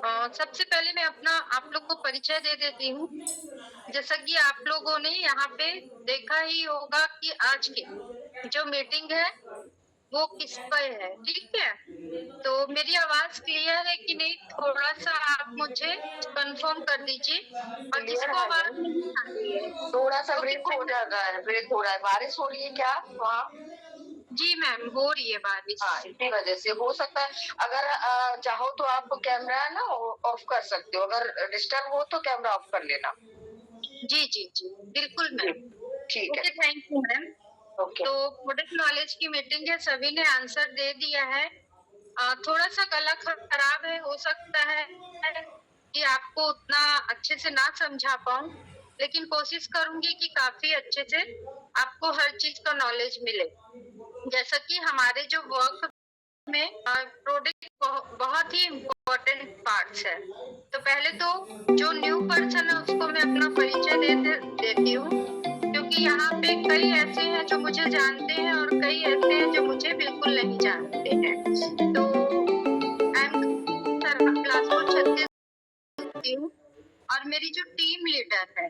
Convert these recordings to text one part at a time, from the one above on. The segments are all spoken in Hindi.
सबसे पहले मैं अपना आप लोग को परिचय दे देती हूँ। जैसा कि आप लोगों ने यहाँ पे देखा ही होगा कि आज की जो मीटिंग है वो किस पर है, ठीक है? तो मेरी आवाज़ क्लियर है कि नहीं? थोड़ा-सा आप मुझे कन्फर्म कर दीजिए और क्लियर जिसको है आवाज़ मैम। नहीं आती है, थोड़ा सा तो ब्रेक कृपया हो जाता है, ब्रेक हो रहा है। बारिश हो रही है क्या वहाँ? जी मैम, हो रही है बारिश। हाँ, इसी वजह से हो सकता है। अगर चाहो तो आप कैमरा है ना ऑफ कर सकते हो। अगर डिस्टर्ब हो तो कैमरा ऑफ कर लेना। जी, जी, जी। बिल्कुल जी, मैम। ठीक है। Okay, thank you ma'am. Okay. तो प्रोडक्ट नॉलेज की मीटिंग है, सभी ने आंसर दे दिया है। थोड़ा-सा गला खराब है, हो सकता है कि आपको उतना अच्छे से ना समझा पाऊँ, लेकिन कोशिश करूँगी कि काफ़ी अच्छे से आपको हर चीज़ का नॉलेज मिले। जैसा कि हमारे जो वर्क में प्रोडक्ट बहुत ही इम्पोर्टेंट पार्ट्स है। तो पहले तो जो न्यू पर्सन है उसको मैं अपना परिचय देती हूँ, क्योंकि यहाँ पे कई ऐसे हैं जो मुझे जानते हैं और कई ऐसे हैं जो मुझे बिल्कुल नहीं जानते हैं। तो आई एम बिलासपुर छत्तीसगढ़ की हूँ और मेरी जो टीम लीडर है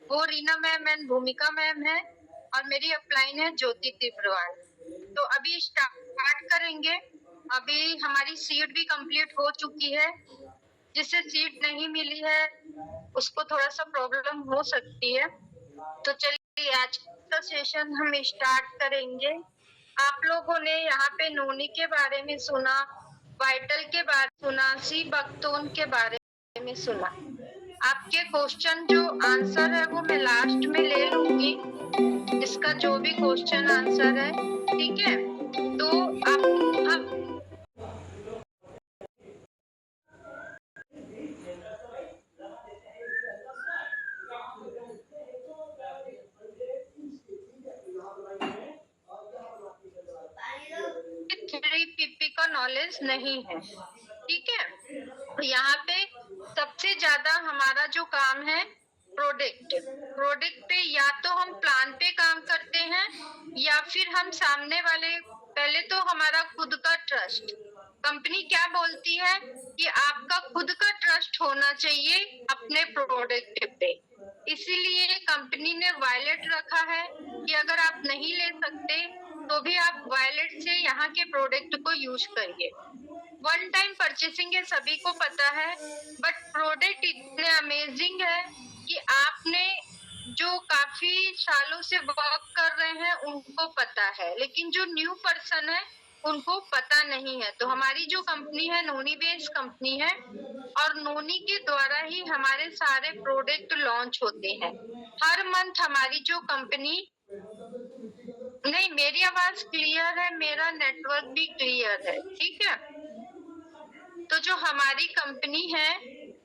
वो रीना मैम एंड भूमिका मैम है और मेरी अपलाइन है ज्योति तिब्रवाल। तो अभी स्टार्ट करेंगे। अभी हमारी सीट भी कंप्लीट हो चुकी है। जिसे सीट नहीं मिली है उसको थोड़ा सा प्रॉब्लम हो सकती है। तो चलिए आज का सेशन हम स्टार्ट करेंगे। आप लोगों ने यहाँ पे नोनी के बारे में सुना, वाइटल के बारे में सुना, सी बकथोन के बारे में सुना। आपके क्वेश्चन जो आंसर है वो मैं लास्ट में ले लूंगी, इसका जो भी क्वेश्चन आंसर है, ठीक है? तो आप थ्री पीपी का नॉलेज नहीं है, ठीक है? यहाँ पे सबसे ज्यादा हमारा जो काम है प्रोडक्ट प्रोडक्ट पे या तो हम प्लान पे काम करते हैं या फिर हम सामने वाले पहले तो हमारा खुद का ट्रस्ट, कंपनी क्या बोलती है कि आपका खुद का ट्रस्ट होना चाहिए अपने प्रोडक्ट पे। इसीलिए कंपनी ने वायलेट रखा है कि अगर आप नहीं ले सकते तो भी आप वायलेट से यहाँ के प्रोडक्ट को यूज करिए। वन टाइम परचेसिंग है, सभी को पता है, बट प्रोडक्ट इतने अमेजिंग है कि आपने जो काफी सालों से वर्क कर रहे हैं उनको पता है, लेकिन जो न्यू पर्सन है उनको पता नहीं है। तो हमारी जो कंपनी है नोनी बेस्ड कंपनी है और नोनी के द्वारा ही हमारे सारे प्रोडक्ट लॉन्च होते हैं। हर मंथ हमारी जो कंपनी नहीं, मेरी आवाज क्लियर है, मेरा नेटवर्क भी क्लियर है, ठीक है? तो जो हमारी कंपनी है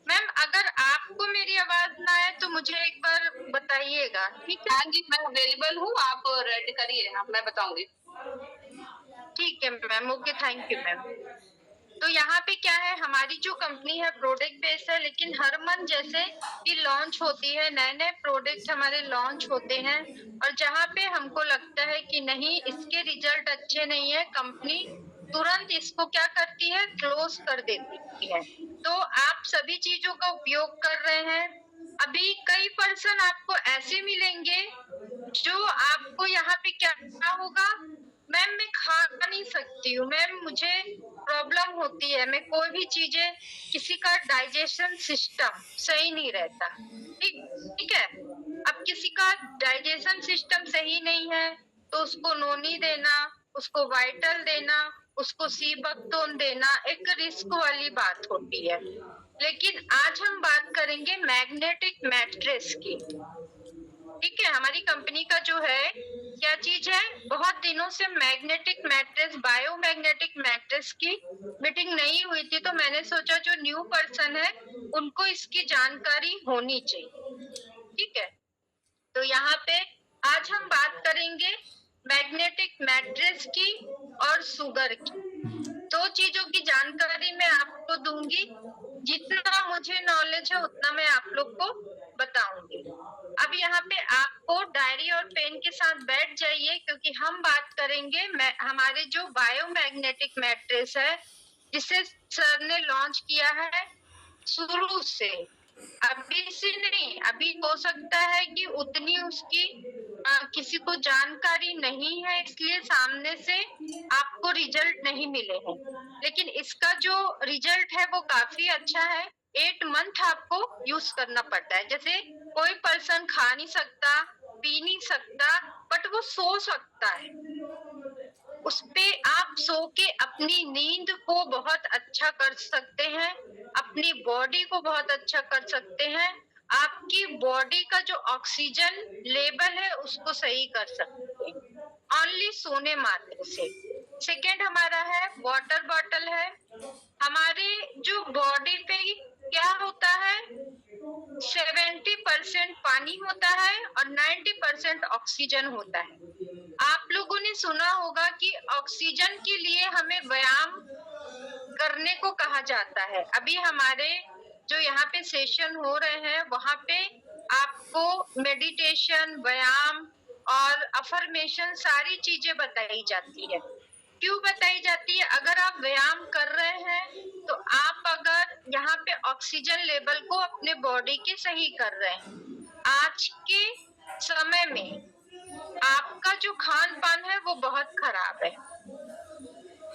मैम, अगर आपको मेरी आवाज ना आए तो मुझे एक बार बताइएगा, ठीक है? हाँ जी, मैं अवेलेबल हूँ। आप रेडी करिए, मैं बताऊंगी। ठीक है ma'am, okay, thank you ma'am. तो यहाँ पे क्या है, हमारी जो कंपनी है प्रोडक्ट बेस्ड है, लेकिन हर मंथ जैसे कि लॉन्च होती है, नए नए प्रोडक्ट हमारे लॉन्च होते हैं और जहाँ पे हमको लगता है कि नहीं इसके रिजल्ट अच्छे नहीं है, कंपनी तुरंत इसको क्या करती है, क्लोज कर देती है। तो आप सभी चीजों का उपयोग कर रहे हैं। अभी कई पर्सन आपको ऐसे मिलेंगे जो आपको यहाँ पे क्या होगा, मैम मैं खा नहीं सकती हूँ, मैम मुझे प्रॉब्लम होती है, मैं कोई भी चीजें, किसी का डाइजेशन सिस्टम सही नहीं रहता, ठीक ठीक है? अब किसी का डाइजेशन सिस्टम सही नहीं है तो उसको नोनी देना, उसको वाइटल देना, उसको सी बकथोन देना एक रिस्क वाली बात होती है। लेकिन आज हम बात करेंगे मैग्नेटिक मैट्रेस की, ठीक है? हमारी कंपनी का जो है क्या चीज है, बहुत दिनों से मैग्नेटिक मैट्रेस, बायोमैग्नेटिक मैट्रेस की मीटिंग नहीं हुई थी, तो मैंने सोचा जो न्यू पर्सन है उनको इसकी जानकारी होनी चाहिए, ठीक है? तो यहाँ पे आज हम बात करेंगे मैग्नेटिक मैट्रेस की और शुगर की। दो चीजों की जानकारी मैं आपको दूंगी, जितना मुझे नॉलेज है उतना मैं आप लोग को बताऊंगी। अब यहाँ पे आपको डायरी और पेन के साथ बैठ जाइए, क्योंकि हम बात करेंगे हमारे जो बायोमैग्नेटिक मैट्रेस है जिसे सर ने लॉन्च किया है शुरू से, अभी से नहीं। अभी हो सकता है कि उतनी उसकी किसी को जानकारी नहीं है, इसलिए सामने से आपको रिजल्ट नहीं मिले हैं, लेकिन इसका जो रिजल्ट है वो काफी अच्छा है। 8 मंथ आपको यूज करना पड़ता है। जैसे कोई पर्सन खा नहीं सकता, पी नहीं सकता, बट वो सो सकता है। उसपे आप सो के अपनी नींद को बहुत अच्छा कर सकते हैं, अपनी बॉडी को बहुत अच्छा कर सकते हैं, आपकी बॉडी का जो ऑक्सीजन लेवल है उसको सही कर सकते हैं, ओनली सोने मात्र से। सेकेंड हमारा है वाटर बॉटल है। हमारे जो बॉडी पे क्या होता है, 70% पानी होता है और 90% ऑक्सीजन होता है। आप लोगों ने सुना होगा कि ऑक्सीजन के लिए हमें व्यायाम करने को कहा जाता है। अभी हमारे जो यहाँ पे सेशन हो रहे हैं वहां पे आपको मेडिटेशन, व्यायाम और अफर्मेशन सारी चीजें बताई जाती है। क्यों बताई जाती है? अगर आप व्यायाम कर रहे हैं तो आप अगर यहाँ पे ऑक्सीजन लेवल को अपने बॉडी के सही कर रहे हैं। आज के समय में आपका जो खान पान है वो बहुत खराब है।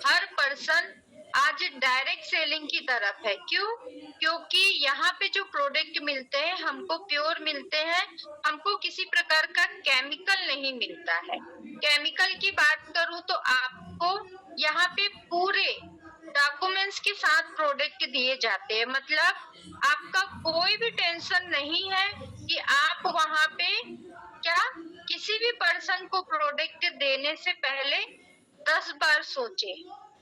हर पर्सन आज डायरेक्ट सेलिंग की तरफ है। क्यों? क्योंकि यहाँ पे जो प्रोडक्ट मिलते हैं हमको प्योर मिलते हैं, हमको किसी प्रकार का केमिकल नहीं मिलता है। केमिकल की बात करूं तो आपको यहाँ पे पूरे डॉक्यूमेंट्स के साथ प्रोडक्ट दिए जाते हैं। मतलब आपका कोई भी टेंशन नहीं है कि आप वहां पे क्या किसी भी पर्सन को प्रोडक्ट देने से पहले 10 बार सोचे।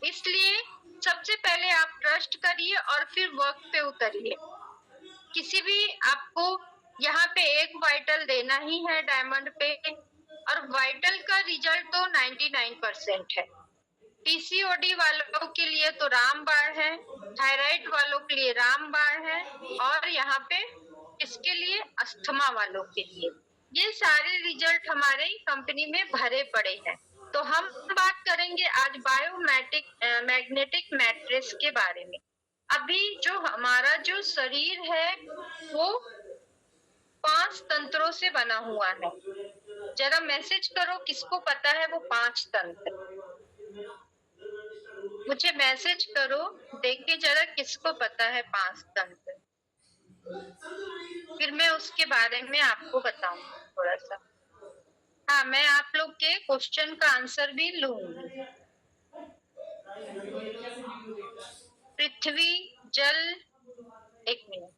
इसलिए सबसे पहले आप ट्रस्ट करिए और फिर वर्क पे उतरिए। किसी भी आपको यहाँ पे एक वाइटल देना ही है डायमंड पे, और वाइटल का रिजल्ट तो 99% है। पीसीओडी वालों के लिए तो रामबाण है, थायराइड वालों के लिए रामबाण है, और यहाँ पे इसके लिए अस्थमा वालों के लिए ये सारे रिजल्ट हमारे कंपनी में भरे पड़े हैं। तो हम बात करेंगे आज बायोमेटिक मैग्नेटिक मैट्रेस के बारे में। अभी जो हमारा जो शरीर है वो 5 तंत्रों से बना हुआ है। जरा मैसेज करो किसको पता है वो 5 तंत्र। मुझे मैसेज करो, देखिए जरा किसको पता है 5 तंत्र। फिर मैं उसके बारे में आपको बताऊंगी थोड़ा सा। हाँ, मैं आप लोग के क्वेश्चन का आंसर भी लूंगी। पृथ्वी, जल, एक मिनट,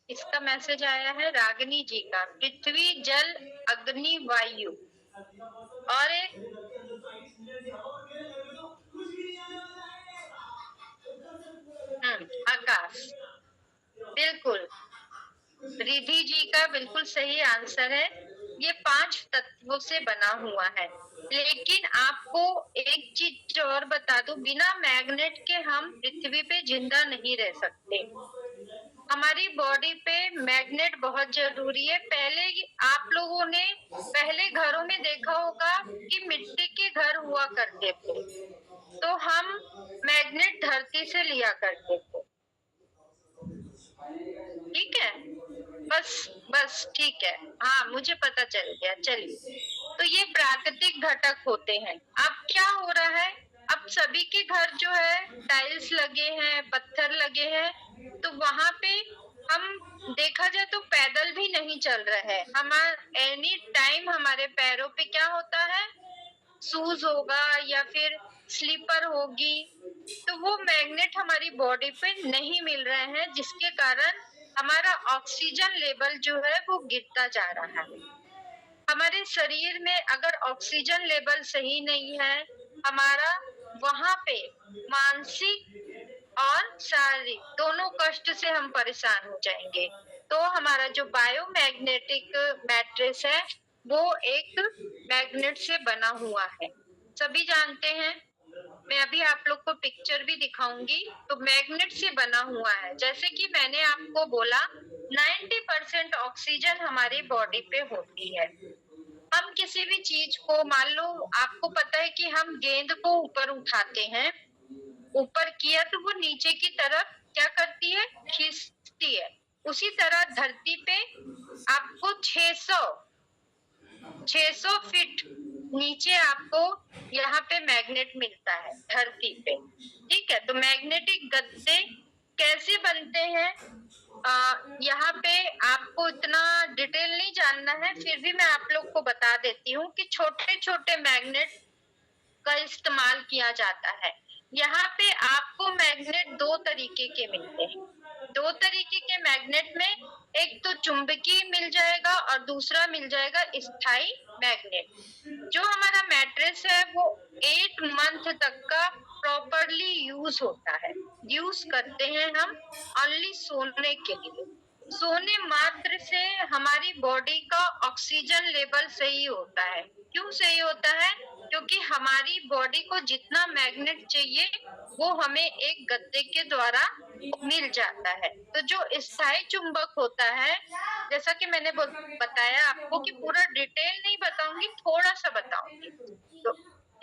इसका मैसेज आया है रागिनी जी का। पृथ्वी, जल, अग्नि, वायु और एक आकाश। बिल्कुल, रिधि जी का बिल्कुल सही आंसर है। ये 5 तत्वों से बना हुआ है। लेकिन आपको एक चीज और बता दूं, बिना मैग्नेट के हम पृथ्वी पे जिंदा नहीं रह सकते। हमारी बॉडी पे मैग्नेट बहुत जरूरी है। पहले आप लोगों ने पहले घरों में देखा होगा कि मिट्टी के घर हुआ करते थे, तो हम मैग्नेट धरती से लिया करते थे। ठीक है, बस बस ठीक है। हाँ, मुझे पता चल गया। चलिए, तो ये प्राकृतिक घटक होते हैं। अब क्या हो रहा है, अब सभी के घर जो है टाइल्स लगे हैं, पत्थर लगे हैं, तो वहां पे हम देखा जाए तो पैदल भी नहीं चल रहे हैं। हमारा एनी टाइम हमारे पैरों पे क्या होता है, शूज होगा या फिर स्लीपर होगी। तो वो मैग्नेट हमारी बॉडी पे नहीं मिल रहे हैं, जिसके कारण हमारा ऑक्सीजन लेवल जो है वो गिरता जा रहा है। हमारे शरीर में अगर ऑक्सीजन लेवल सही नहीं है, हमारा वहां पे मानसिक और शारीरिक दोनों कष्ट से हम परेशान हो जाएंगे। तो हमारा जो बायोमैग्नेटिक मैट्रेस है वो एक मैग्नेट से बना हुआ है, सभी जानते हैं। मैं अभी आप लोग को पिक्चर भी दिखाऊंगी। तो मैग्नेट से बना हुआ है। जैसे कि मैंने आपको बोला 90% ऑक्सीजन हमारी बॉडी पे होती है। हम किसी भी चीज को, मान लो आपको पता है कि हम गेंद को ऊपर उठाते हैं, ऊपर किया तो वो नीचे की तरफ क्या करती है, खींच उसी तरह धरती पे आपको 600 फीट नीचे आपको यहाँ पे मैग्नेट मिलता है धरती पे, ठीक है। तो मैग्नेटिक गद्दे कैसे बनते हैं, यहाँ पे आपको इतना डिटेल नहीं जानना है, फिर भी मैं आप लोग को बता देती हूँ कि छोटे छोटे मैग्नेट का इस्तेमाल किया जाता है। यहाँ पे आपको मैग्नेट दो तरीके के मिलते हैं। दो तरीके के मैग्नेट में एक तो चुंबकीय मिल जाएगा और दूसरा मिल जाएगा स्थायी मैग्नेट। जो हमारा मैट्रेस है वो 8 मंथ तक का प्रॉपरली यूज होता है, यूज करते हैं हम ओनली सोने के लिए। सोने मात्र से हमारी बॉडी का ऑक्सीजन लेवल सही होता है। क्यों सही होता है? क्योंकि हमारी बॉडी को जितना मैग्नेट चाहिए वो हमें एक गद्दे के द्वारा मिल जाता है। तो जो स्थायी चुंबक होता है, जैसा कि मैंने बताया आपको कि पूरा डिटेल नहीं बताऊंगी, थोड़ा सा बताऊंगी। तो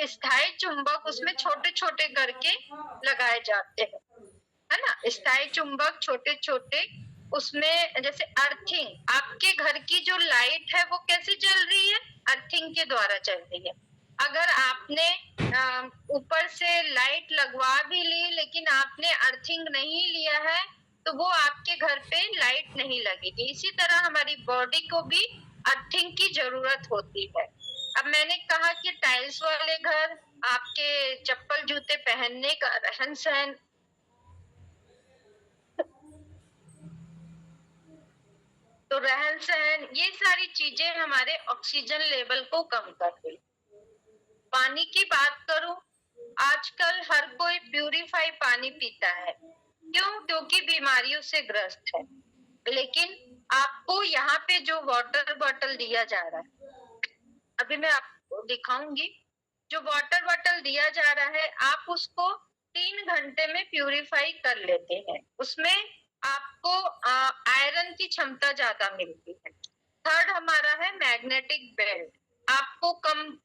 स्थायी चुंबक उसमें छोटे छोटे करके लगाए जाते हैं, है ना। स्थायी चुंबक छोटे छोटे, उसमें जैसे अर्थिंग, आपके घर की जो लाइट है वो कैसे चल रही है? अर्थिंग के द्वारा चल रही है। अगर आपने ऊपर से लाइट लगवा भी ली लेकिन आपने अर्थिंग नहीं लिया है तो वो आपके घर पे लाइट नहीं लगेगी। इसी तरह हमारी बॉडी को भी अर्थिंग की जरूरत होती है। अब मैंने कहा कि टाइल्स वाले घर, आपके चप्पल जूते पहनने का रहन सहन, तो रहन सहन, ये सारी चीजें हमारे ऑक्सीजन लेवल को कम कर देती। पानी की बात करूं, आजकल हर कोई प्यूरिफाई पानी पीता है। क्यों? क्योंकि बीमारियों से ग्रस्त है। लेकिन आपको यहाँ पे जो वाटर बॉटल दिया जा रहा है, अभी मैं आपको दिखाऊंगी, जो वाटर बॉटल दिया जा रहा है आप उसको 3 घंटे में प्यूरिफाई कर लेते हैं। उसमें आपको आयरन की क्षमता ज्यादा मिलती है। थर्ड हमारा है मैग्नेटिक बेल्ट। आपको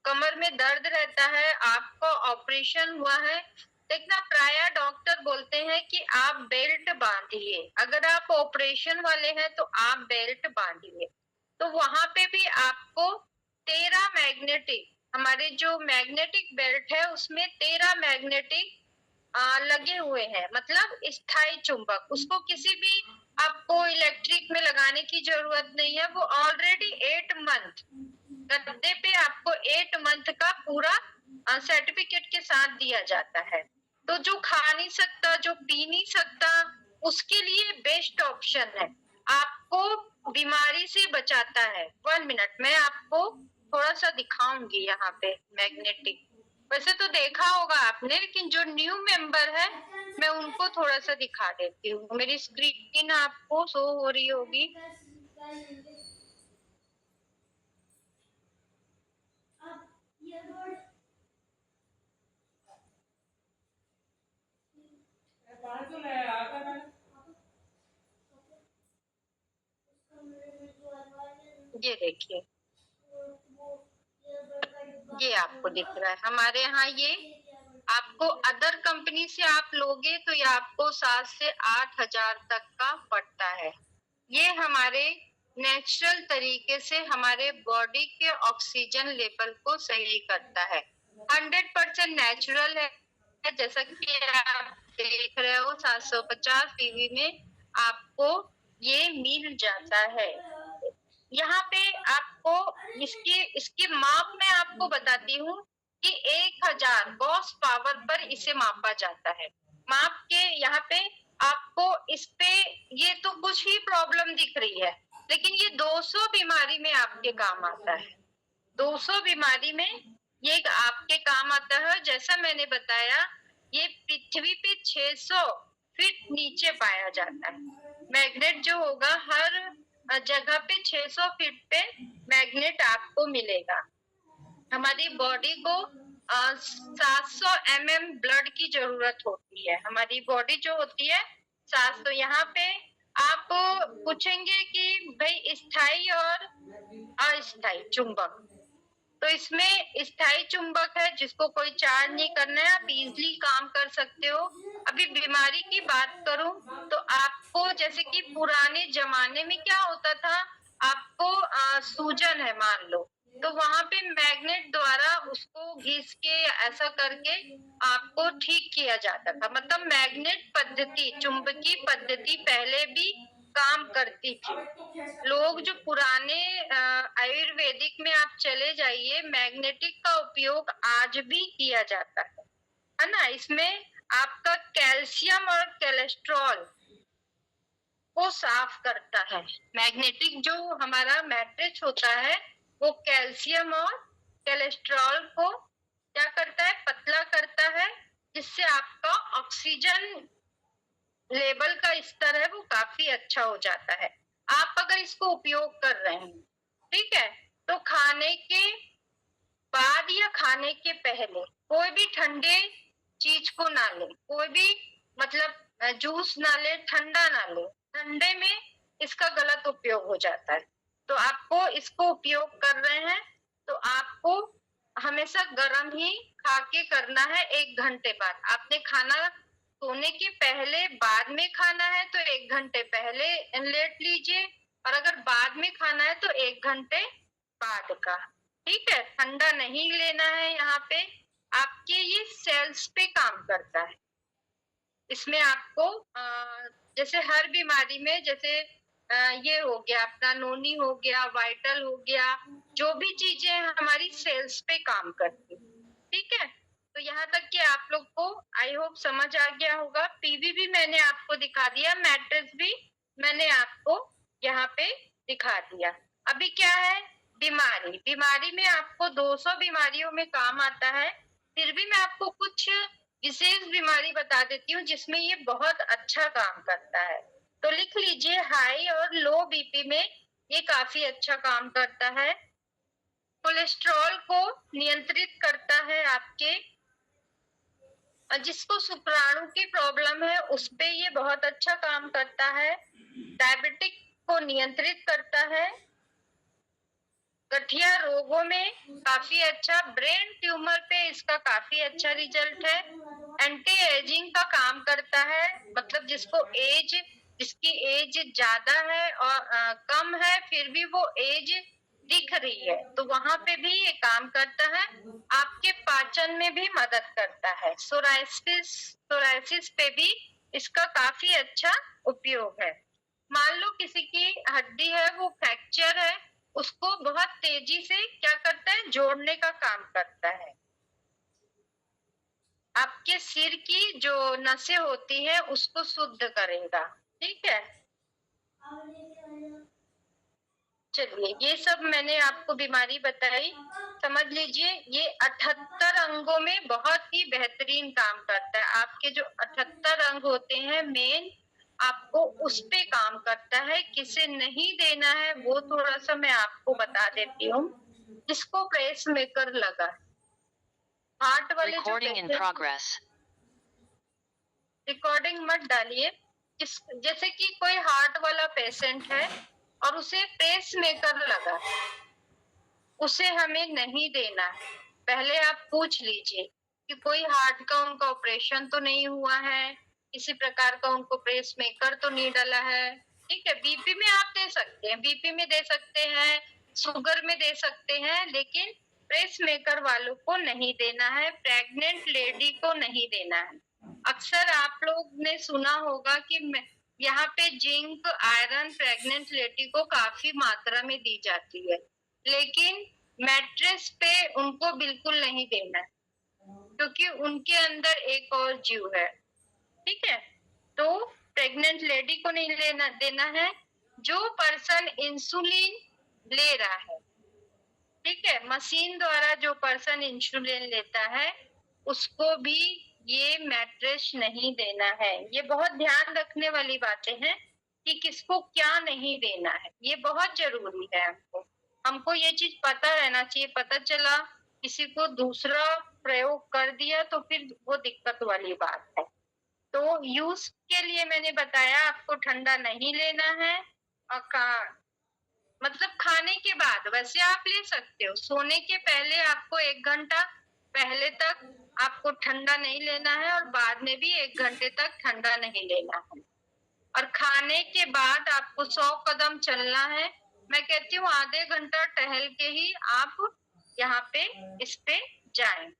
कमर में दर्द रहता है, आपको ऑपरेशन हुआ है, देखना प्राय डॉक्टर बोलते हैं कि आप बेल्ट बांधिए। अगर आप ऑपरेशन वाले हैं तो आप बेल्ट बांधिए। तो वहां पे भी आपको 13 मैग्नेटिक, हमारे जो मैग्नेटिक बेल्ट है उसमें 13 मैग्नेटिक लगे हुए हैं, मतलब स्थायी चुंबक। उसको किसी भी आपको इलेक्ट्रिक में लगाने की जरूरत नहीं है, वो ऑलरेडी 8 मंथ गद्दे पे आपको 8 मंथ का पूरा सर्टिफिकेट के साथ दिया जाता है। तो जो खा नहीं सकता, जो पी नहीं सकता, उसके लिए बेस्ट ऑप्शन है, आपको बीमारी से बचाता है। 1 मिनट मैं आपको थोड़ा सा दिखाऊंगी यहाँ पे मैग्नेटिक। वैसे तो देखा होगा आपने, लेकिन जो न्यू मेंबर है मैं उनको थोड़ा सा दिखा देती हूँ। मेरी स्क्रीन आपको शो हो रही होगी। ये देखिए, ये आपको दिख रहा है। हमारे यहाँ ये आपको अदर कंपनी से आप लोगे तो ये आपको 7 से 8 हजार तक का पड़ता है। ये हमारे नेचुरल तरीके से हमारे बॉडी के ऑक्सीजन लेवल को सही करता है। 100% नेचुरल है। जैसा कि आप देख रहे हो 750 पीवी में आपको ये मिल जाता है। यहाँ पे आपको इसकी माप मैं आपको बताती हूँ कि 1000 गॉस पावर पर इसे मापा जाता है। माप के यहाँ पे आपको इस पे ये तो कुछ ही प्रॉब्लम दिख रही है, लेकिन ये 200 बीमारी में आपके काम आता है। 200 बीमारी में ये आपके काम आता है। जैसा मैंने बताया, ये पृथ्वी पे 600 फीट नीचे पाया जाता है। मैग्नेट जो होगा हर जगह पे 600 फीट पे मैग्नेट आपको मिलेगा। हमारी बॉडी को 700 mm ब्लड की जरूरत होती है। हमारी बॉडी जो होती है 700। यहाँ पे आप पूछेंगे कि भाई स्थायी और अस्थायी चुंबक, तो इसमें स्थायी चुंबक है जिसको कोई चार्ज नहीं करना है, आप इजिली काम कर सकते हो। अभी बीमारी की बात करूं तो आपको जैसे कि पुराने जमाने में क्या होता था, आपको सूजन है मान लो, तो वहां पे मैग्नेट द्वारा उसको घिस के या ऐसा करके आपको ठीक किया जाता था। मतलब मैग्नेट पद्धति, चुंबकीय पद्धति पहले भी काम करती थी। लोग जो पुराने आयुर्वेदिक में आप चले जाइए, मैग्नेटिक का उपयोग आज भी किया जाता है ना। इसमें आपका कैल्शियम और कोलेस्ट्रॉल को साफ करता है। मैग्नेटिक जो हमारा मैट्रिक्स होता है वो कैल्शियम और कोलेस्ट्रॉल को क्या करता है, पतला करता है, जिससे आपका ऑक्सीजन लेवल का स्तर है वो काफी अच्छा हो जाता है। आप अगर इसको उपयोग कर रहे हैं, ठीक है, तो खाने के बाद या खाने के पहले कोई भी ठंडे चीज को ना ले, कोई भी मतलब जूस ना ले, ठंडा ना ले। ठंडे में इसका गलत उपयोग हो जाता है। तो आपको इसको उपयोग कर रहे हैं तो आपको हमेशा गर्म ही खा के करना है। 1 घंटे बाद आपने खाना, सोने के पहले बाद में खाना है तो 1 घंटे पहले लेट लीजिए, और अगर बाद में खाना है तो 1 घंटे बाद का। ठीक है, ठंडा नहीं लेना है। यहाँ पे आपके ये सेल्स पे काम करता है। इसमें आपको जैसे हर बीमारी में जैसे ये हो गया अपना नोनी हो गया, वाइटल हो गया, जो भी चीजें हमारी सेल्स पे काम करती, ठीक है। तो यहाँ तक कि आप लोग को आई होप समझ आ गया होगा। पीवी भी मैंने आपको दिखा दिया, मैट्रिक्स भी मैंने आपको यहाँ पे दिखा दिया। अभी क्या है, बीमारी। बीमारी में आपको 200 बीमारियों में काम आता है, फिर भी मैं आपको कुछ विशेष बीमारी बता देती हूँ जिसमें ये बहुत अच्छा काम करता है। तो लिख लीजिए, हाई और लो बीपी में ये काफी अच्छा काम करता है। कोलेस्ट्रॉल को नियंत्रित करता है आपके, जिसको शुक्राणु की प्रॉब्लम है उस पे ये बहुत अच्छा काम करता है। डायबिटिक को नियंत्रित करता है। गठिया रोगों में काफी अच्छा, ब्रेन ट्यूमर पे इसका काफी अच्छा रिजल्ट है। एंटी एजिंग का काम करता है, मतलब जिसकी एज ज्यादा है और कम है फिर भी वो एज दिख रही है, तो वहां पे भी ये काम करता है। आपके पाचन में भी मदद करता है। सोराइसिस पे भी इसका काफी अच्छा उपयोग है। मान लो किसी की हड्डी है वो फ्रैक्चर है, उसको बहुत तेजी से क्या करता है, जोड़ने का काम करता है। आपके सिर की जो नसें होती है उसको शुद्ध करेगा, ठीक है। चलिए, ये सब मैंने आपको बीमारी बताई, समझ लीजिए। ये 78 अंगों में बहुत ही बेहतरीन काम करता है। आपके जो 78 अंग होते हैं मेन, आपको उस पे काम करता है। किसे नहीं देना है वो थोड़ा सा मैं आपको बता देती हूँ। जिसको प्रेस मेकर लगा, हार्ट वाले जो Recording in progress. रिकॉर्डिंग मत डालिए। जैसे कि कोई हार्ट वाला पेशेंट है और उसे पेस मेकर लगा, उसे हमें नहीं देना है। पहले आप पूछ लीजिए कि कोई हार्ट का उनका ऑपरेशन तो नहीं हुआ है, किसी प्रकार का उनको पेस मेकर तो नहीं डाला है, ठीक है। बीपी में आप दे सकते हैं, बीपी में दे सकते हैं, शुगर में दे सकते हैं, लेकिन पेस मेकर वालों को नहीं देना है, प्रेग्नेंट लेडी को नहीं देना है। अक्सर आप लोग ने सुना होगा कि यहाँ पे जिंक, आयरन प्रेग्नेंट लेडी को काफी मात्रा में दी जाती है, लेकिन मैट्रेस पे उनको बिल्कुल नहीं देना है, क्योंकि उनके अंदर एक और जीव है, ठीक है। तो प्रेग्नेंट लेडी को नहीं देना है। जो पर्सन इंसुलिन ले रहा है, ठीक है, मशीन द्वारा जो पर्सन इंसुलिन लेता है उसको भी ये मैट्रेस नहीं देना है। ये बहुत ध्यान रखने वाली बातें हैं कि किसको क्या नहीं देना है, ये बहुत जरूरी है। हमको ये चीज पता रहना चाहिए। पता चला किसी को दूसरा प्रयोग कर दिया तो फिर वो दिक्कत वाली बात है। तो यूज के लिए मैंने बताया आपको ठंडा नहीं लेना है, और मतलब खाने के बाद वैसे आप ले सकते हो। सोने के पहले आपको 1 घंटा पहले तक आपको ठंडा नहीं लेना है और बाद में भी 1 घंटे तक ठंडा नहीं लेना है। और खाने के बाद आपको 100 कदम चलना है। मैं कहती हूँ आधे घंटा टहल के ही आप यहाँ पे इस पे जाएँ।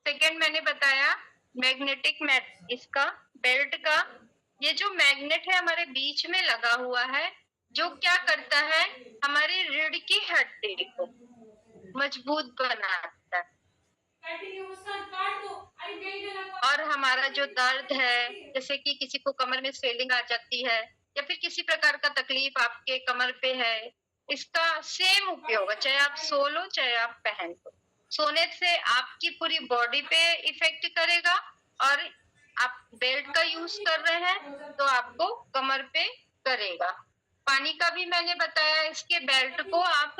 सेकंड मैंने बताया मैग्नेटिक मैट इसका बेल्ट का, ये जो मैग्नेट है हमारे बीच में लगा हुआ है, जो क्या करता है हमारी रीढ़ की हड्डी को मजबूत बनाता है। और हमारा जो दर्द है, जैसे कि किसी को कमर में स्वेलिंग आ जाती है या फिर किसी प्रकार का तकलीफ आपके कमर पे है, इसका सेम उपयोग है, चाहे आप सो लो चाहे आप पहन लो। सोने से आपकी पूरी बॉडी पे इफेक्ट करेगा और आप बेल्ट का यूज कर रहे हैं तो आपको कमर पे करेगा। पानी का भी मैंने बताया, इसके बेल्ट को आप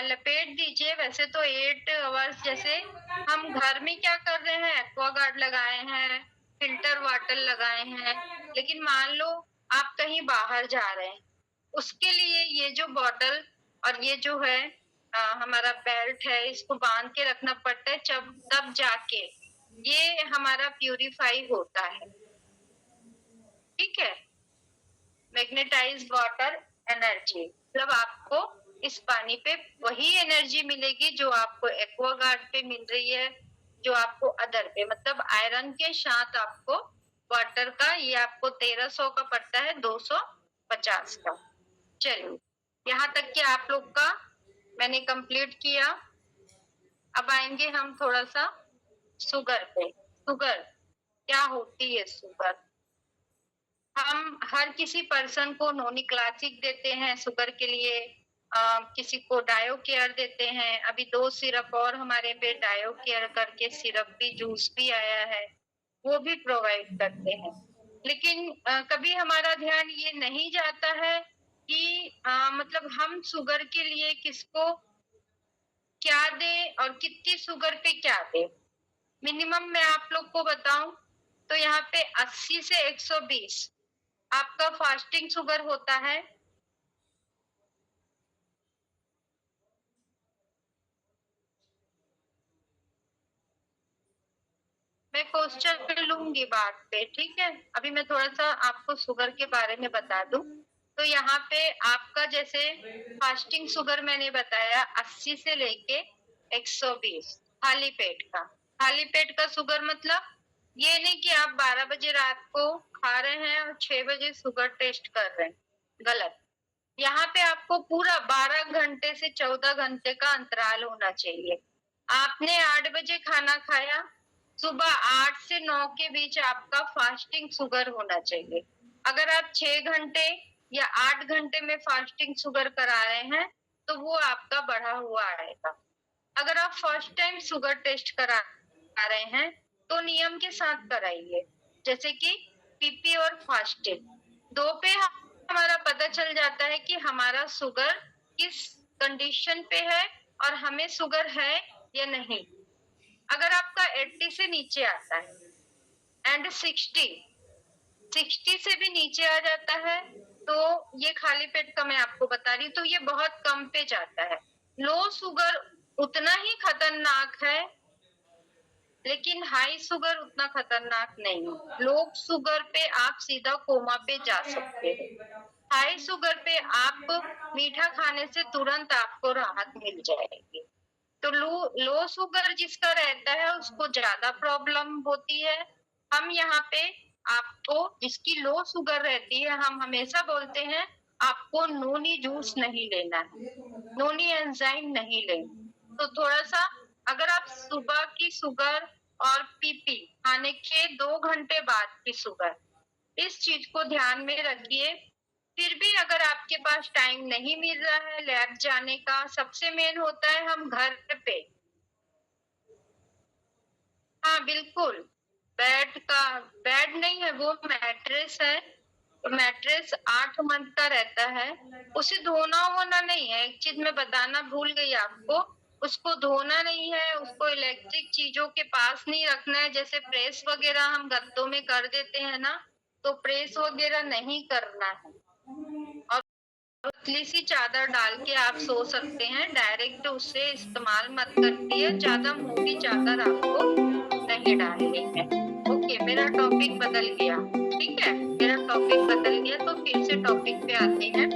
लपेट दीजिए। वैसे तो 8 आवर्स, जैसे हम घर में क्या कर रहे हैं, एक्वागार्ड लगाए हैं, फिल्टर वाटर लगाए हैं, लेकिन मान लो आप कहीं बाहर जा रहे हैं, उसके लिए ये जो बॉटल और ये जो है हमारा बेल्ट है, इसको बांध के रखना पड़ता है, तब जाके ये हमारा प्यूरिफाई होता है। ठीक है, मैग्नेटाइज्ड वाटर एनर्जी मतलब आपको इस पानी पे वही एनर्जी मिलेगी जो आपको एक्वागार्ड पे मिल रही है, जो आपको अदर पे, मतलब आयरन के साथ आपको वाटर का, ये आपको 1300 का पड़ता है 250 का। चलिए, यहाँ तक कि आप लोग का मैंने कंप्लीट किया। अब आएंगे हम थोड़ा सा शुगर पे। शुगर क्या होती है? शुगर हम हर किसी पर्सन को नोनी क्लासिक देते हैं शुगर के लिए, किसी को डायो केयर देते हैं। अभी 2 सिरप और हमारे पे डायो केयर करके सिरप भी, जूस भी आया है, वो भी प्रोवाइड करते हैं। लेकिन कभी हमारा ध्यान ये नहीं जाता है कि मतलब हम शुगर के लिए किसको क्या दे और कितनी शुगर पे क्या दे। मिनिमम मैं आप लोग को बताऊं तो यहाँ पे 80 से 120 आपका फास्टिंग शुगर होता है। मैं क्वेश्चन लूंगी बात पे, ठीक है। अभी मैं थोड़ा सा आपको शुगर के बारे में बता दूं। तो यहाँ पे आपका जैसे फास्टिंग शुगर मैंने बताया 80 से लेके 120 खाली पेट का। खाली पेट का शुगर मतलब ये नहीं कि आप 12 बजे रात को खा रहे हैं और 6 बजे शुगर टेस्ट कर रहे हैं, गलत। यहाँ पे आपको पूरा 12 घंटे से 14 घंटे का अंतराल होना चाहिए। आपने 8 बजे खाना खाया, सुबह 8 से 9 के बीच आपका फास्टिंग शुगर होना चाहिए। अगर आप 6 घंटे या 8 घंटे में फास्टिंग शुगर करा रहे हैं तो वो आपका बढ़ा हुआ आएगा। अगर आप फर्स्ट टाइम शुगर टेस्ट करा रहे हैं तो नियम के साथ कराइए, जैसे कि पीपी और फास्टिंग दो पे हमारा पता चल जाता है कि हमारा शुगर किस कंडीशन पे है और हमें शुगर है या नहीं। अगर आपका 80 से नीचे आता है एंड 60 से भी नीचे आ जाता है तो ये खाली पेट का मैं आपको बता रही हूँ, तो ये बहुत कम पे जाता है। लो शुगर उतना ही खतरनाक है, लेकिन हाई शुगर उतना खतरनाक नहीं है। लो शुगर पे आप सीधा कोमा पे जा सकते हैं। हाई शुगर पे आप मीठा खाने से तुरंत आपको राहत मिल जाएगी। तो लो शुगर जिसका रहता है उसको ज्यादा प्रॉब्लम होती है। हम यहाँ पे आपको, जिसकी लो शुगर रहती है, हम हमेशा बोलते हैं आपको नोनी जूस नहीं लेना है, नोनी एंजाइम नहीं लेना। तो थोड़ा सा अगर आप सुबह की शुगर और पीपी खाने के 2 घंटे बाद की शुगर, इस चीज को ध्यान में रखिए। फिर भी अगर आपके पास टाइम नहीं मिल रहा है लैब जाने का, सबसे मेन होता है हम घर पे, हाँ बिल्कुल, बेड नहीं है, वो मैट्रेस है। तो मैट्रेस 8 मंथ का रहता है, उसे धोना वोना नहीं है। एक चीज मैं बताना भूल गई आपको, उसको धोना नहीं है, उसको इलेक्ट्रिक चीजों के पास नहीं रखना है। जैसे प्रेस वगैरह हम गद्दों में कर देते हैं ना, तो प्रेस वगैरह नहीं करना है। और पतली सी चादर डाल के आप सो सकते हैं, डायरेक्ट उससे इस्तेमाल मत करिए। ज्यादा मोटी चादर आपको दवाइयाँ डालनी है। ओके, मेरा टॉपिक बदल गया, ठीक है? मेरा टॉपिक बदल गया तो फिर से टॉपिक पे आते हैं।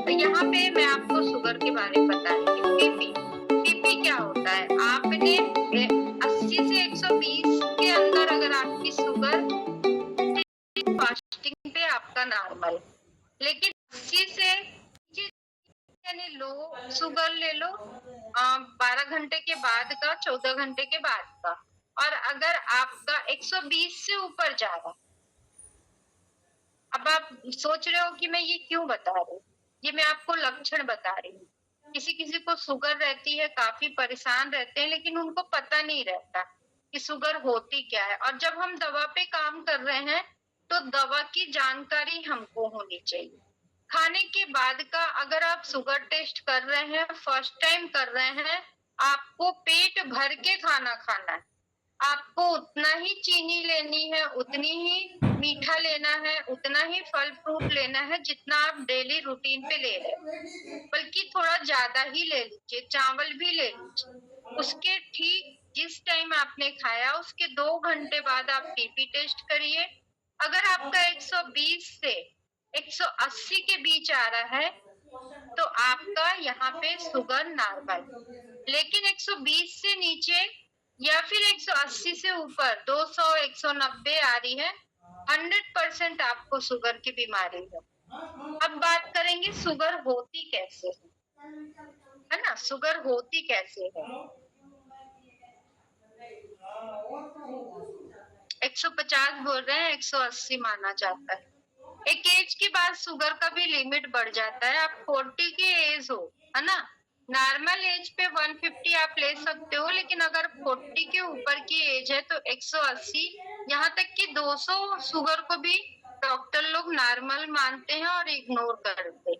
तो यहाँ पे मैं आपको शुगर के बारे में बता रही थी, बीपी। बीपी क्या होता है? आपने 80 से 120 के अंदर अगर आपकी शुगर फास्टिंग पे आपका नॉर्मल, लेकिन 80 से यानी लो शुगर ले लो 12 घंटे के बाद का, 14 घंटे के बाद का। और अगर आपका 120 से ऊपर जा रहा, अब आप सोच रहे हो कि मैं ये क्यों बता रही हूँ? ये मैं आपको लक्षण बता रही हूँ। किसी किसी को शुगर रहती है, काफी परेशान रहते हैं, लेकिन उनको पता नहीं रहता कि शुगर होती क्या है। और जब हम दवा पे काम कर रहे हैं तो दवा की जानकारी हमको होनी चाहिए। खाने के बाद का अगर आप शुगर टेस्ट कर रहे हैं, फर्स्ट टाइम कर रहे हैं, आपको पेट भर के खाना खाना है। आपको उतना ही चीनी लेनी है, उतनी ही मीठा लेना है, उतना ही फल फ्रूट लेना है जितना आप डेली रूटीन पे ले रहे हैं, बल्कि थोड़ा ज्यादा ही ले लीजिए, चावल भी ले लीजिए। उसके ठीक जिस टाइम आपने खाया उसके 2 घंटे बाद आप बीपी टेस्ट करिए। अगर आपका 120 से 180 के बीच आ रहा है तो आपका यहाँ पे शुगर नॉर्मल। लेकिन 120 से नीचे या फिर 180 से ऊपर 200 190 आ रही है, 100% आपको शुगर की बीमारी है। अब बात करेंगे शुगर होती कैसे है ना? शुगर होती कैसे है? 150 बोल रहे हैं, 180 माना जाता है। एक एज के बाद शुगर का भी लिमिट बढ़ जाता है। आप 40 की एज हो, है ना? नॉर्मल एज पे 150 आप ले सकते हो, लेकिन अगर 40 के ऊपर की एज है तो 180 यहाँ तक कि 200 शुगर को भी डॉक्टर लोग नॉर्मल मानते हैं और इग्नोर करते हैं,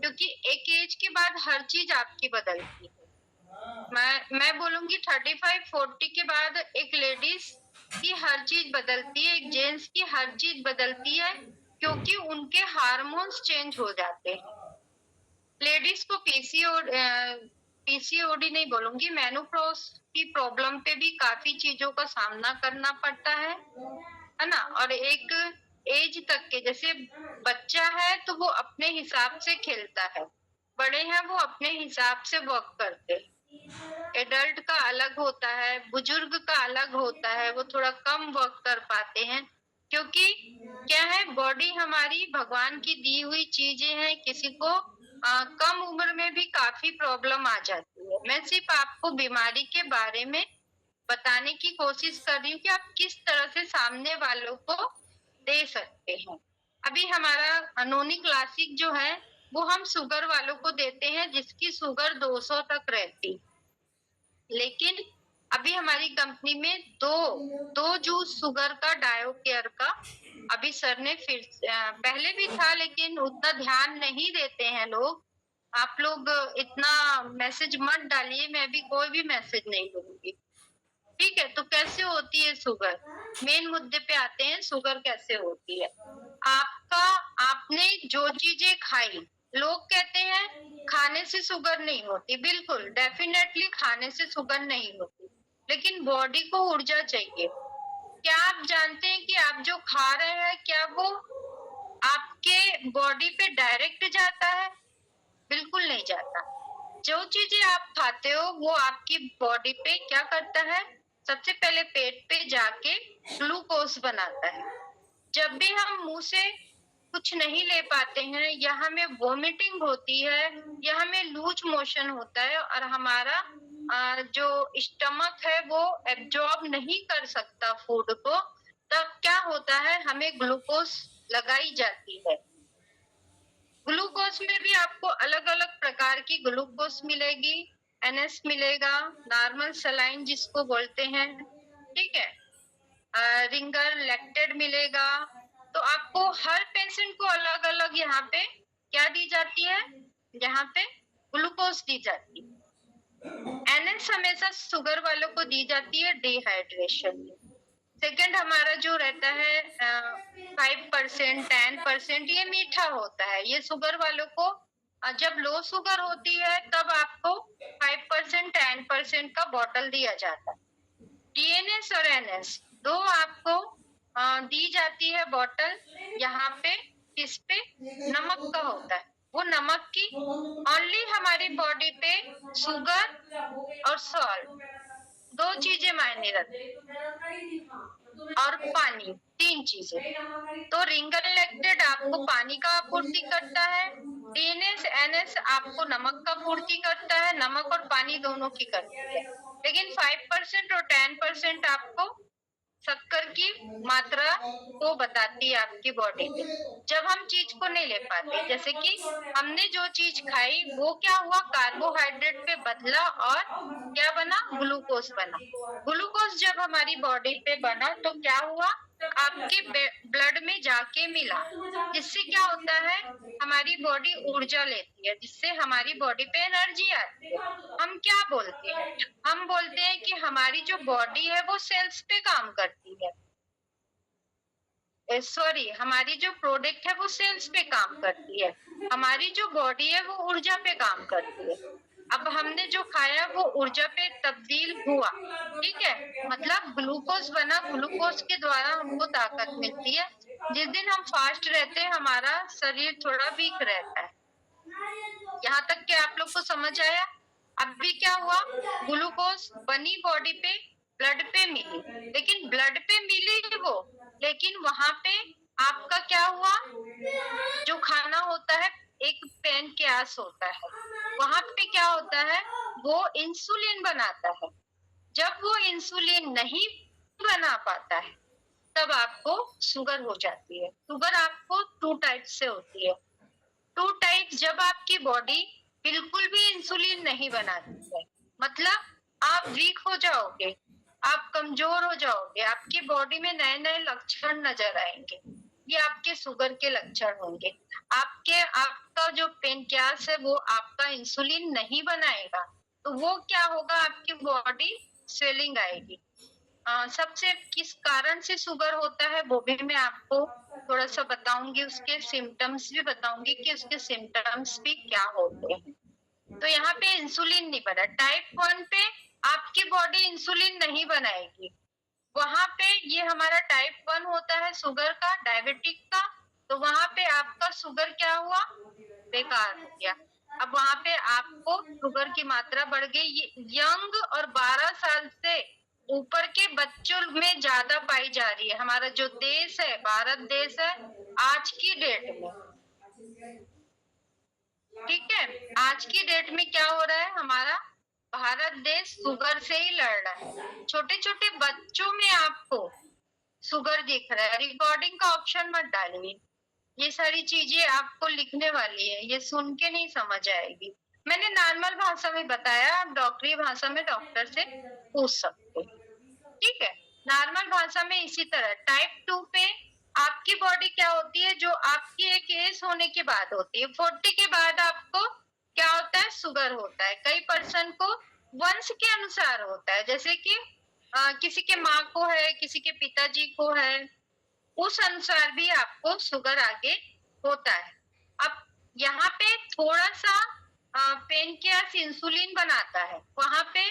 क्योंकि एक एज के बाद हर चीज आपकी बदलती है। मैं बोलूंगी 35-40 के बाद एक लेडीज की हर चीज बदलती है, एक जेंट्स की हर चीज बदलती है, क्योंकि उनके हार्मोन्स चेंज हो जाते हैं। लेडीज को पीसीओडी नहीं बोलूंगी, मेनोपॉज की प्रॉब्लम पे भी काफी चीजों का सामना करना पड़ता है ना? और एक एज तक के, जैसे बच्चा है तो वो अपने हिसाब से खेलता है, बड़े हैं वो अपने हिसाब से वर्क करते हैं। एडल्ट का अलग होता है, बुजुर्ग का अलग होता है, वो थोड़ा कम वर्क कर पाते हैं, क्योंकि क्या है, बॉडी हमारी भगवान की दी हुई चीजें हैं। किसी को कम उम्र में भी काफी प्रॉब्लम आ जाती है। मैं सिर्फ आपको बीमारी के बारे में बताने की कोशिश कर रही हूँ कि आप किस तरह से सामने वालों को दे सकते हैं। अभी हमारा अनोनी क्लासिक जो है वो हम शुगर वालों को देते हैं जिसकी शुगर 200 तक रहती, लेकिन अभी हमारी कंपनी में दो जूस शुगर का, डायो केयर का, अभी सर ने फिर पहले भी था लेकिन उतना ध्यान नहीं देते हैं लोग। आप लोग इतना मैसेज मत डालिए, मैं भी कोई भी मैसेज नहीं दूंगी, ठीक है? तो कैसे होती है शुगर, मेन मुद्दे पे आते हैं, शुगर कैसे होती है। आपने जो चीजें खाई, लोग कहते हैं खाने से शुगर नहीं होती, बिल्कुल डेफिनेटली खाने से शुगर नहीं होती, लेकिन बॉडी को ऊर्जा चाहिए। क्या आप जानते हैं कि आप जो खा रहे हैं क्या वो आपके बॉडी पे डायरेक्ट जाता है? बिल्कुल नहीं जाता। जो चीजें आप खाते हो वो आपकी बॉडी पे क्या करता है, सबसे पहले पेट पे जाके ग्लूकोज बनाता है। जब भी हम मुंह से कुछ नहीं ले पाते हैं या हमें वोमिटिंग होती है या हमें लूज मोशन होता है और हमारा जो स्टमक है वो एब्जॉर्ब नहीं कर सकता फूड को, तब क्या होता है, हमें ग्लूकोज लगाई जाती है। ग्लूकोज में भी आपको अलग अलग प्रकार की ग्लूकोज मिलेगी, एनएस मिलेगा, नॉर्मल सलाइन जिसको बोलते हैं, ठीक है, रिंगर लैक्टेड मिलेगा। तो आपको हर पेशेंट को अलग अलग यहाँ पे क्या दी जाती है, यहाँ पे ग्लूकोज दी जाती है। एनएस हमेशा शुगर वालों को दी जाती है डिहाइड्रेशन में। सेकेंड हमारा जो रहता है 5% 10%, ये मीठा होता है, ये शुगर वालों को जब लो शुगर होती है तब आपको 5% 10% का बॉटल दिया जाता है, डीएनएस और एनएस दो आपको दी जाती है बॉटल। यहाँ पे इस पे नमक का होता है, वो नमक की ओनली हमारी बॉडी पे शुगर और सॉल्ट दो चीजें मायने रखती और पानी, तीन चीजें। तो रिंगल इलेक्टेड आपको पानी का आपूर्ति करता है, डीएनएस एनएस आपको नमक का पूर्ति करता है, नमक और पानी दोनों की करती है। लेकिन 5% और 10% आपको शक्कर की मात्रा को बताती है आपकी बॉडी पे। जब हम चीज को नहीं ले पाते, जैसे कि हमने जो चीज खाई वो क्या हुआ, कार्बोहाइड्रेट पे बदला और क्या बना, ग्लूकोज बना। ग्लूकोज जब हमारी बॉडी पे बना तो क्या हुआ, आपके ब्लड में जाके मिला, जिससे क्या होता है, हमारी बॉडी ऊर्जा लेती है, जिससे हमारी बॉडी पे एनर्जी आती है। हम क्या बोलते हैं, हम बोलते हैं कि हमारी जो बॉडी है वो सेल्स पे काम करती है, सॉरी हमारी जो प्रोडक्ट है वो सेल्स पे काम करती है, हमारी जो बॉडी है वो ऊर्जा पे काम करती है। अब हमने जो खाया वो ऊर्जा पे तब्दील हुआ, ठीक है, मतलब ग्लूकोज बना, ग्लूकोज के द्वारा हमको ताकत मिलती है। जिस दिन हम फास्ट रहते हैं हमारा शरीर थोड़ा वीक रहता है। यहाँ तक कि आप लोग को समझ आया। अभी क्या हुआ, ग्लूकोज बनी बॉडी पे, ब्लड पे मिली, लेकिन ब्लड पे मिली वो, लेकिन वहां पे आपका क्या हुआ, जो खाना होता है एक पैनक्रियास होता है, वहां पे क्या होता है, वो इंसुलिन बनाता है। जब वो इंसुलिन नहीं बना पाता है तब आपको शुगर हो जाती है। शुगर आपको 2 टाइप से होती है। 2 टाइप, जब आपकी बॉडी बिल्कुल भी इंसुलिन नहीं बनाती है, मतलब आप वीक हो जाओगे, आप कमजोर हो जाओगे, आपकी बॉडी में नए नए लक्षण नजर आएंगे, ये आपके शुगर के लक्षण होंगे। आपका जो पेनक्रियास है वो आपका इंसुलिन नहीं बनाएगा, तो वो क्या होगा, आपकी बॉडी स्वेलिंग आएगी। सबसे किस कारण से शुगर होता है वो भी मैं आपको थोड़ा सा बताऊंगी, उसके सिम्टम्स भी बताऊंगी कि उसके सिम्टम्स भी क्या होते हैं। तो यहाँ पे इंसुलिन नहीं बना, टाइप 1 पे आपकी बॉडी इंसुलिन नहीं बनाएगी, वहां पे ये हमारा टाइप 1 होता है शुगर का, डायबिटिक का, तो वहां पे आपका शुगर क्या हुआ, बेकार हो गया। अब वहां पे आपको शुगर की मात्रा बढ़ गई। ये यंग और 12 साल से ऊपर के बच्चों में ज्यादा पाई जा रही है। हमारा जो देश है, भारत देश है, आज की डेट में, ठीक है, आज की डेट में क्या हो रहा है, हमारा भारत देश शुगर से ही लड़ रहा है। छोटे छोटे बच्चों में आपको शुगर दिख रहा है। रिकॉर्डिंग का ऑप्शन मत डालिए, ये सारी चीजें आपको लिखने वाली है, ये सुन के नहीं समझ आएगी। मैंने नॉर्मल भाषा में बताया, आप डॉक्टरी भाषा में डॉक्टर से पूछ सकते हैं, ठीक है। नॉर्मल भाषा में इसी तरह टाइप 2 पे आपकी बॉडी क्या होती है, जो आपकी एक एज होने के बाद होती है, 40 के बाद आपको क्या होता है, शुगर होता है। कई पर्सन को वंश के अनुसार होता है, जैसे कि किसी के माँ को है, किसी के पिताजी को है, उस अनुसार भी आपको शुगर आगे होता है। अब यहाँ पे थोड़ा सा पेनक्रियास इंसुलिन बनाता है, वहां पे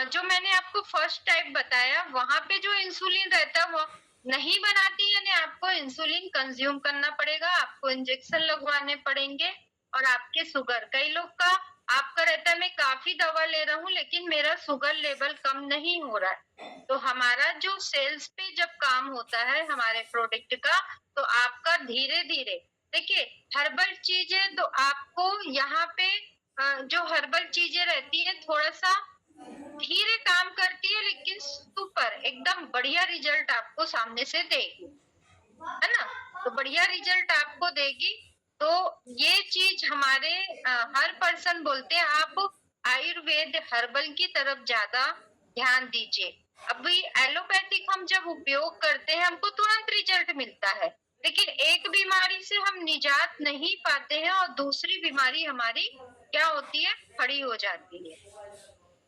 जो मैंने आपको फर्स्ट टाइप बताया, वहां पे जो इंसुलिन रहता है वो नहीं बनाती, यानी आपको इंसुलिन कंज्यूम करना पड़ेगा, आपको इंजेक्शन लगवाने पड़ेंगे। और आपके शुगर, कई लोग का आपका रहता है मैं काफी दवा ले रहा हूँ लेकिन मेरा शुगर लेवल कम नहीं हो रहा है। तो हमारा जो सेल्स पे जब काम होता है हमारे प्रोडक्ट का, तो आपका धीरे धीरे, देखिए हर्बल चीज है तो आपको यहाँ पे जो हर्बल चीजें रहती है थोड़ा सा धीरे काम करती है, लेकिन सुपर एकदम बढ़िया रिजल्ट आपको सामने से देगी, है ना। तो बढ़िया रिजल्ट आपको देगी। तो ये चीज हमारे हर पर्सन बोलते हैं आप आयुर्वेद हर्बल की तरफ ज्यादा ध्यान दीजिए। अभी एलोपैथिक हम जब उपयोग करते हैं हमको तुरंत रिजल्ट मिलता है, लेकिन एक बीमारी से हम निजात नहीं पाते हैं और दूसरी बीमारी हमारी क्या होती है, खड़ी हो जाती है।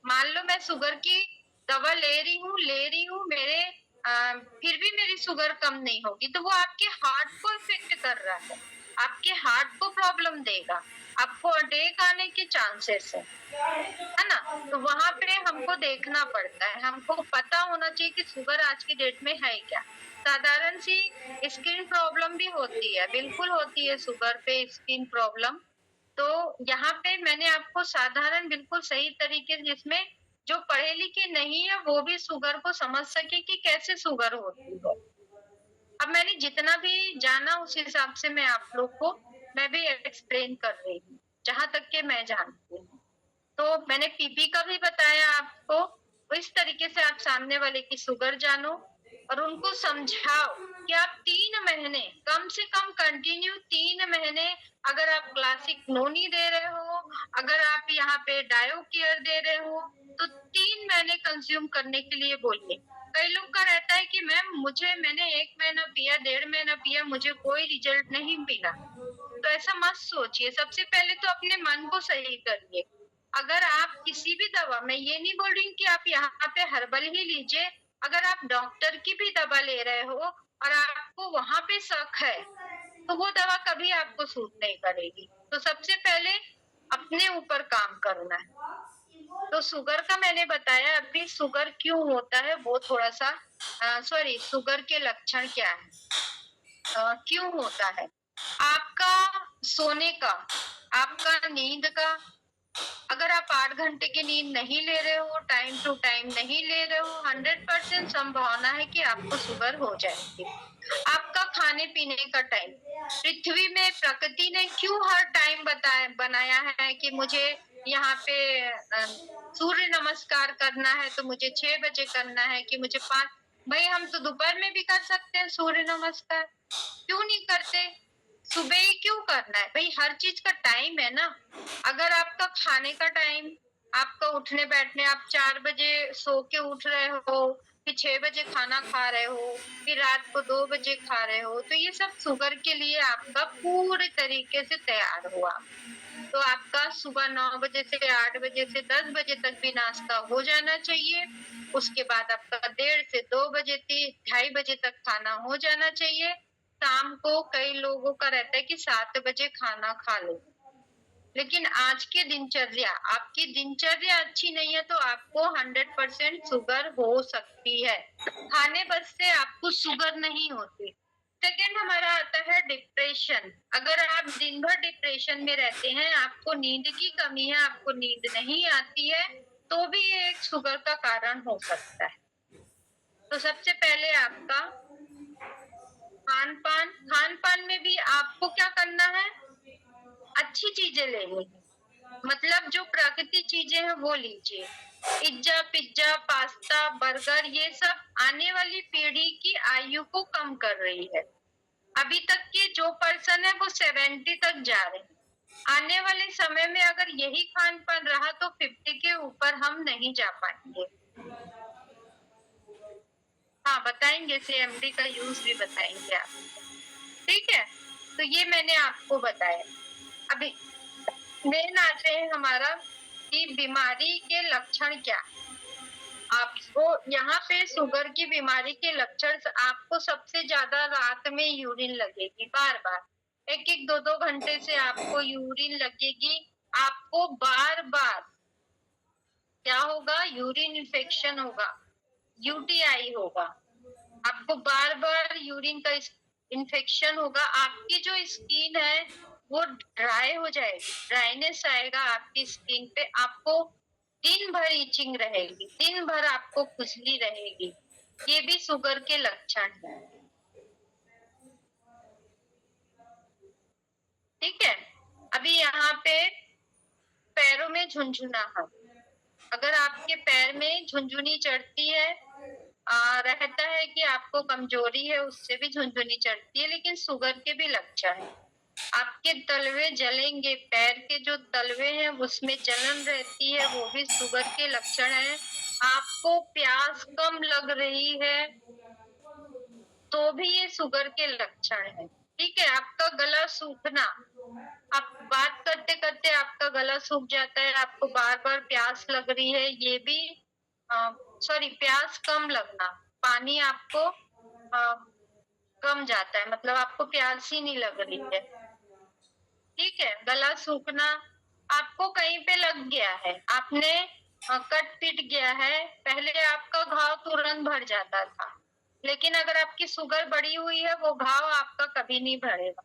मान लो मैं शुगर की दवा ले रही हूँ मेरे फिर भी मेरी शुगर कम नहीं होगी, तो वो आपके हार्ट को इफेक्ट कर रहा है, आपके हार्ट को प्रॉब्लम देगा। आपको अटैक आने के चांसेस है ना? तो वहाँ पे हमको देखना पड़ता है, हमको पता होना चाहिए कि शुगर आज की डेट में है क्या? साधारण सी स्किन प्रॉब्लम भी होती है, बिल्कुल होती है शुगर पे स्किन प्रॉब्लम। तो यहाँ पे मैंने आपको साधारण बिल्कुल सही तरीके से जिसमें जो पढ़े-लिखे नहीं है वो भी शुगर को समझ सके कि कैसे शुगर होती है। अब मैंने जितना भी जाना उस हिसाब से मैं भी एक्सप्लेन कर रही हूँ, जहाँ तक के मैं जानती हूँ। तो मैंने पीपी का भी बताया आपको, तो इस तरीके से आप सामने वाले की शुगर जानो और उनको समझाओ कि आप 3 महीने कम से कम कंटिन्यू 3 महीने अगर आप क्लासिक नोनी दे रहे हो, अगर आप यहाँ पे डायो केयर दे रहे हो, तो 3 महीने कंज्यूम करने के लिए बोलिए। कई लोग का रहता है कि मैंने 1 महीना पिया, 1.5 महीना पिया, मुझे कोई रिजल्ट नहीं मिला। तो ऐसा मत सोचिए, सबसे पहले तो अपने मन को सही करिए। अगर आप किसी भी दवा मैं ये नहीं बोल रही हूँ कि आप यहाँ पे हर्बल ही लीजिए, अगर आप डॉक्टर की भी दवा ले रहे हो और आपको वहाँ पे शक है, तो वो दवा कभी आपको सूट नहीं करेगी। तो सबसे पहले अपने ऊपर काम करना है। तो शुगर का मैंने बताया, अभी शुगर क्यों होता है वो थोड़ा-सा सॉरी शुगर के लक्षण क्या है? क्यों होता है? आपका सोने का, आपका नींद का अगर आप 8 घंटे की नींद नहीं ले रहे हो, टाइम टू टाइम नहीं ले रहे हो, 100% संभावना है कि आपको शुगर हो जाएगी। आपका खाने-पीने का टाइम, पृथ्वी में प्रकृति ने क्यों हर टाइम बनाया है कि मुझे यहाँ पे सूर्य नमस्कार करना है तो मुझे 6 बजे करना है कि मुझे 5 भई हम तो दोपहर में भी कर सकते हैं सूर्य नमस्कार, क्यों नहीं करते? सुबह ही क्यों करना है? भई हर चीज़ का टाइम है ना। अगर आपका खाने का टाइम, आपका उठने-बैठने आप 4 बजे सो के उठ रहे हो, फिर 6 बजे खाना खा रहे हो, फिर रात को 2 बजे खा रहे हो, तो ये सब शुगर के लिए आपका पूरे तरीके से तैयार हुआ। तो आपका सुबह 9 बजे से 8 बजे से 10 बजे तक भी नाश्ता हो जाना चाहिए। उसके बाद आपका 1:30 से 2 बजे 2:30 बजे तक खाना हो जाना चाहिए। शाम को कई लोगों का रहता है कि 7 बजे खाना खा लो। लेकिन आज की दिनचर्या आपकी दिनचर्या अच्छी नहीं है तो आपको 100% शुगर हो सकती है। खाने बस से आपको शुगर नहीं होती। सेकंड हमारा आता है डिप्रेशन। अगर आप दिन भर डिप्रेशन में रहते हैं, आपको नींद की कमी है, आपको नींद नहीं आती है, तो भी ये एक शुगर का कारण हो सकता है। तो सबसे पहले आपका खान-पान, खान-पान में भी आपको क्या करना है? अच्छी चीज़ें लेनी है। मतलब जो प्राकृतिक चीजें हैं वो लीजिए। पिज्जा पिज्जा पास्ता बर्गर ये सब आने वाली पीढ़ी की आयु को कम कर रही है। अभी तक के जो पर्सन है वो 70 तक जा रहे हैं। आने वाले समय में अगर यही खान पान रहा तो 50 के ऊपर हम नहीं जा पाएंगे। हाँ बताएंगे, सीएमडी का यूज भी बताएंगे आप। ठीक है, तो ये मैंने आपको बताया। अभी मेन आते हैं हमारा कि बीमारी के लक्षण क्या। आपको यहाँ पे शुगर की बीमारी के लक्षण आपको सबसे ज्यादा रात में यूरिन लगेगी बार बार, 1-1 2-2 घंटे से आपको यूरिन लगेगी। आपको बार बार क्या होगा? यूरिन इन्फेक्शन होगा, यूटीआई होगा। आपको बार बार यूरिन का इन्फेक्शन होगा। आपकी जो स्किन है वो ड्राई हो जाएगी, ड्राइनेस आएगा आपकी स्किन पे। आपको दिन भर इचिंग रहेगी, दिन भर आपको खुजली रहेगी। ये भी शुगर के लक्षण है। ठीक है, अभी यहाँ पे पैरों में झुनझुनाहट, अगर आपके पैर में झुनझुनी चढ़ती है, रहता है कि आपको कमजोरी है उससे भी झुनझुनी चढ़ती है, लेकिन शुगर के भी लक्षण है। आपके तलवे जलेंगे, पैर के जो तलवे हैं उसमें जलन रहती है, वो भी शुगर के लक्षण है। आपको प्यास कम लग रही है तो भी ये शुगर के लक्षण है। ठीक है, आपका गला सूखना, आप बात करते करते आपका गला सूख जाता है, आपको बार बार प्यास लग रही है, ये भी सॉरी प्यास कम लगना, पानी आपको कम जाता है, मतलब आपको प्यास ही नहीं लग रही है। ठीक है, गला सूखना, आपको कहीं पे लग गया है, आपने कट पीट गया है, पहले आपका घाव तुरंत भर जाता था, लेकिन अगर आपकी शुगर बढ़ी हुई है, वो घाव आपका कभी नहीं भरेगा।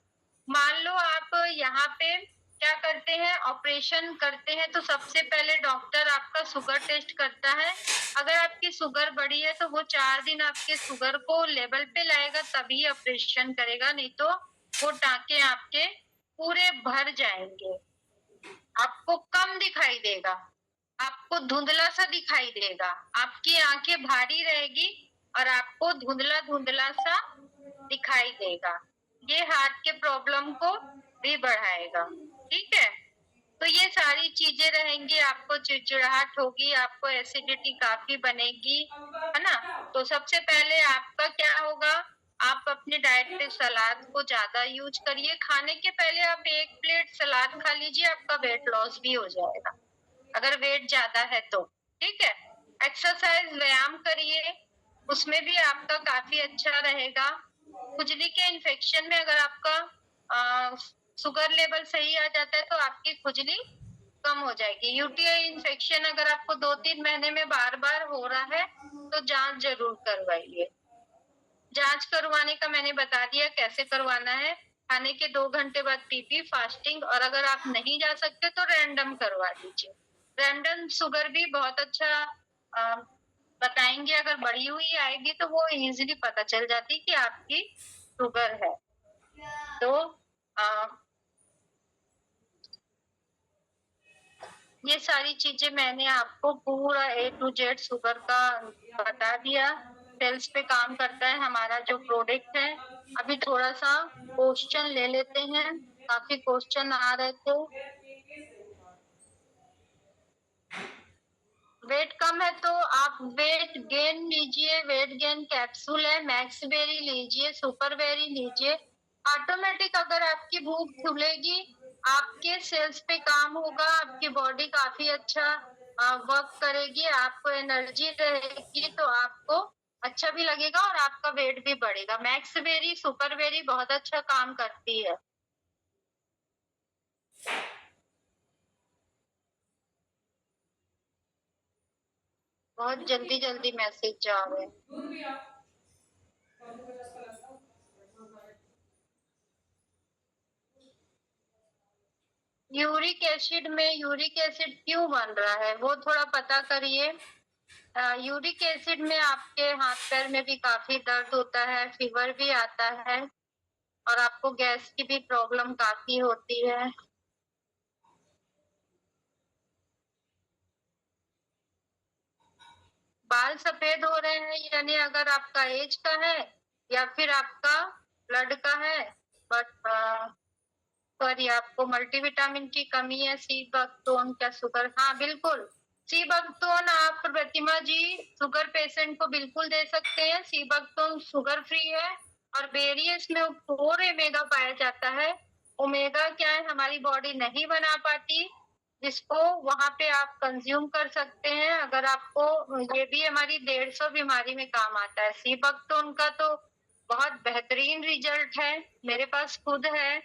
मान लो आप यहाँ पे क्या करते हैं, ऑपरेशन करते हैं, तो सबसे पहले डॉक्टर आपका शुगर टेस्ट करता है। अगर आपकी शुगर बढ़ी है, तो वो 4 दिन आपके शुगर को लेवल पे लाएगा, तभी ऑपरेशन करेगा, नहीं तो वो टाँके आपके पूरे भर जाएँगे। आपको कम दिखाई देगा, आपको धुंधला-सा दिखाई देगा, आपकी आँखें भारी रहेगी और आपको धुंधला-धुंधला सा दिखाई देगा। ये हार्ट के प्रॉब्लम को भी बढ़ाएगा, ठीक है? तो ये सारी चीज़ें रहेंगी, आपको चिड़चिड़ाहट होगी, आपको एसिडिटी काफ़ी बनेगी, है ना? तो सबसे पहले आपका क्या होगा, आप अपने डाइट पे सलाद को ज़्यादा यूज़ करिए, खाने के पहले आप 1 प्लेट सलाद खा लीजिए, आपका वेट लॉस भी हो जाएगा, अगर वेट ज़्यादा है तो, ठीक है? एक्सरसाइज़ व्यायाम करिए, उसमें भी आपका काफ़ी अच्छा रहेगा। खुजली के इन्फेक्शन में अगर आपका अ, शुगर लेवल सही आ जाता है, तो आपकी खुजली कम हो जाएगी। यूटीआई इन्फेक्शन अगर आपको 2-3 महीने में बार-बार हो रहा है, तो जाँच ज़रूर करवाइए। जाँच करवाने का मैंने बता दिया कैसे करवाना है। खाने के 2 घंटे बाद पीपी, फास्टिंग, और अगर आप नहीं जा सकते तो रैंडम करवा लीजिए। रैंडम शुगर भी बहुत अच्छा अ, बताएँगे, अगर बढ़ी हुई आएगी तो वो ईज़िली पता चल जाती है कि आपकी शुगर है। तो अ, ये सारी चीज़ें मैंने आपको पूरा ए टू जेड शुगर का बता दिया। सेल्स पे काम करता है हमारा जो प्रोडक्ट है। अभी थोड़ा-सा क्वेश्चन ले लेते हैं, काफ़ी क्वेश्चन आ रहे थे। वेट कम है तो आप वेट गेन लीजिए, वेट गेन कैप्सूल है, मैक्सबेरी लीजिए, सुपरबेरी लीजिए। ऑटोमेटिक अगर आपकी भूख खुलेगी, आपके सेल्स पे काम होगा, आपकी बॉडी काफ़ी अच्छा वर्क करेगी, आपको एनर्जी रहेगी, तो आपको अच्छा भी लगेगा और आपका वेट भी बढ़ेगा। मैक्सबेरी, सुपरबेरी बहुत अच्छा काम करती है। बहुत जल्दी-जल्दी मैसेज जा रहे हैं। यूरिक एसिड क्यों बन रहा है, वो थोड़ा पता करिए। यूरिक एसिड में आपके हाथ-पैर में भी काफ़ी दर्द होता है, फ़ीवर भी आता है और आपको गैस की भी प्रॉब्लम काफ़ी होती है। बाल सफ़ेद हो रहे हैं, यानी अगर आपका ऐज का है या फिर आपका ब्लड का है, बट सॉरी, आपको मल्टीविटामिन की कमी है, सी बकथोर्न क्या शुगर, हाँ, बिल्कुल। सी बकथोर्न आप प्रतिमा जी शुगर पेशेंट को बिल्कुल दे सकते हैं। सी बकथोर्न शुगर फ्री है और बेरीज में 4 ओमेगा पाया जाता है। ओमेगा क्या है, हमारी बॉडी नहीं बना पाती, जिसको वहाँ पे आप कंज्यूम कर सकते हैं। अगर आपको, ये भी हमारी 150 बीमारी में काम आता है। सी बकथोर्न का तो बहुत बेहतरीन रिजल्ट है, मेरे पास खुद है।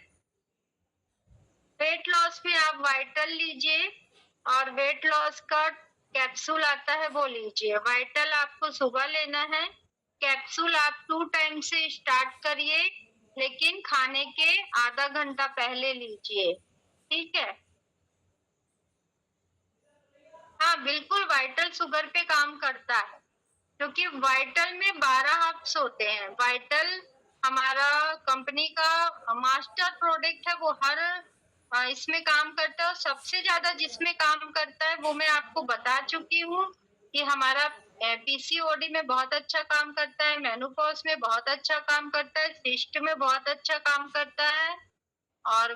वेट लॉस में आप वाइटल लीजिए और वेट लॉस का कैप्सूल आता है वो लीजिए। वाइटल आपको सुबह लेना है, कैप्सूल आप 2 टाइम से स्टार्ट करिए, लेकिन खाने के आधा घंटा पहले लीजिए, ठीक है? हाँ, बिल्कुल वाइटल शुगर पे काम करता है, क्योंकि वाइटल में 12 हर्ब्स होते हैं। वाइटल हमारा कंपनी का मास्टर प्रोडक्ट है, वो हर इसमें काम करता है और सबसे ज़्यादा जिसमें काम करता है वो मैं आपको बता चुकी हूँ कि हमारा पीसीओडी में बहुत अच्छा काम करता है, मेनोपॉज़ में बहुत अच्छा काम करता है, सिस्ट में बहुत अच्छा काम करता है और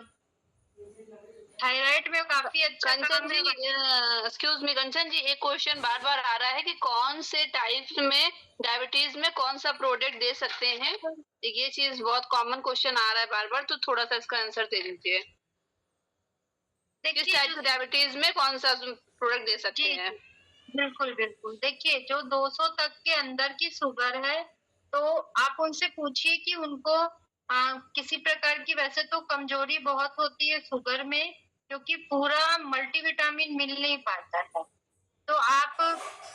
थायराइड में काफ़ी अच्छा कंचन काम जी, है। एक्सक्यूज मी कंचन जी, एक क्वेश्चन बार बार आ रहा है कि कौन से टाइप्स में डायबिटीज में कौन सा प्रोडक्ट दे सकते हैं। ये चीज बहुत कॉमन क्वेश्चन आ रहा है बार बार, तो थोड़ा सा इसका आंसर दे दीजिए। किस देखिए टाइप की डायबिटीज में कौन सा प्रोडक्ट दे सकते जी, हैं? बिल्कुल, बिल्कुल। देखिए, जो 200 तक के अंदर की शुगर है, तो आप उनसे पूछिए कि उनको किसी प्रकार की वैसे तो कमजोरी बहुत होती है शुगर में, क्योंकि पूरा मल्टीविटामिन मिल नहीं पाता है। तो आप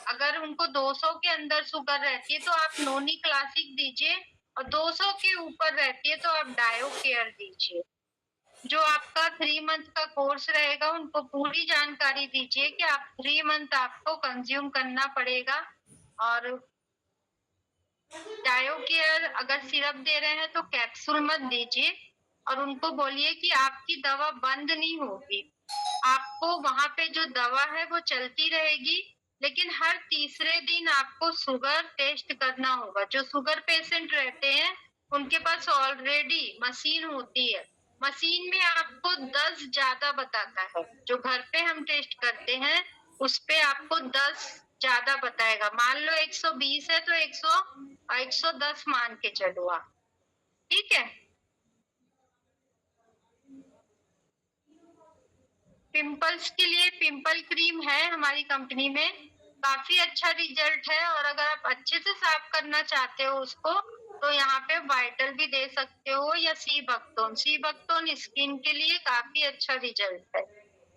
अगर उनको 200 के अंदर शुगर रहती है तो आप नोनी क्लासिक दीजिए, और 200 के ऊपर रहती है तो आप डायो केयर दीजिए। जो आपका 3 मंथ का कोर्स रहेगा उनको पूरी जानकारी दीजिए कि आप 3 मंथ आपको कंज्यूम करना पड़ेगा। और डायो केयर अगर सिरप दे रहे हैं तो कैप्सूल मत दीजिए, और उनको बोलिए कि आपकी दवा बंद नहीं होगी, आपको वहां पे जो दवा है वो चलती रहेगी, लेकिन हर तीसरे दिन आपको शुगर टेस्ट करना होगा। जो शुगर पेशेंट रहते हैं उनके पास ऑलरेडी मशीन होती है, मशीन में आपको 10 ज्यादा बताता है। जो घर पे हम टेस्ट करते हैं उस पे आपको 10 ज्यादा बताएगा। मान लो 120 है तो 110 मान के चलो आप, ठीक है। पिंपल्स के लिए पिंपल क्रीम है हमारी कंपनी में, काफी अच्छा रिजल्ट है। और अगर आप अच्छे से साफ करना चाहते हो उसको तो यहाँ पे वाइटल भी दे सकते हो, या सी बक्तोन स्किन के लिए काफी अच्छा रिजल्ट है।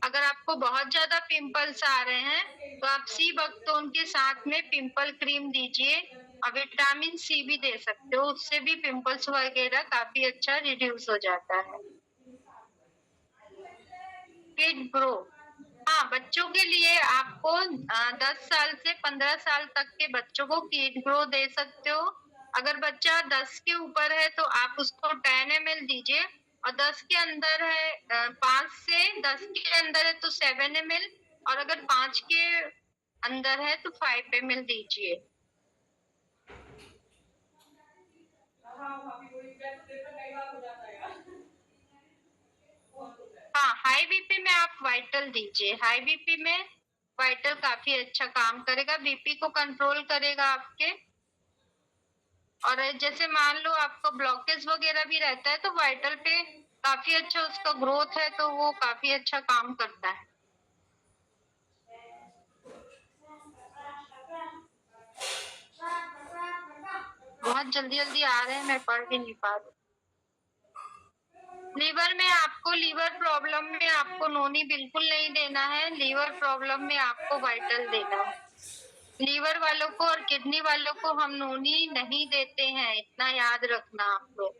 अगर आपको बहुत ज्यादा पिंपल्स आ रहे हैं तो आप सी बक्तोन के साथ में पिंपल क्रीम दीजिए, और विटामिन सी भी दे सकते हो, उससे भी पिंपल्स वगैरह काफी अच्छा रिड्यूस हो जाता है। किड ग्रो, हाँ, बच्चों के लिए आपको 10 साल से 15 साल तक के बच्चों को किड ग्रो दे सकते हो। अगर बच्चा 10 के ऊपर है तो आप उसको 10 ml दीजिए, और 10 के अंदर है 5 से 10 के अंदर है तो 7 ml, और अगर 5 के अंदर है तो 5 ml दीजिए। हाँ, हाई बीपी में आप वाइटल दीजिए। हाई बीपी में वाइटल काफी अच्छा काम करेगा, बीपी को कंट्रोल करेगा आपके। और जैसे मान लो आपको ब्लॉकेज वगैरह भी रहता है तो वाइटल पे काफी अच्छा उसका ग्रोथ है, तो वो काफी अच्छा काम करता है। बहुत जल्दी जल्दी आ रहे हैं, मैं पढ़ भी नहीं पा रही। लीवर में आपको लीवर प्रॉब्लम में आपको नोनी बिल्कुल नहीं देना है, लीवर प्रॉब्लम में आपको वाइटल देना है। लीवर वालों को और किडनी वालों को हम नोनी नहीं देते हैं, इतना याद रखना आप लोग।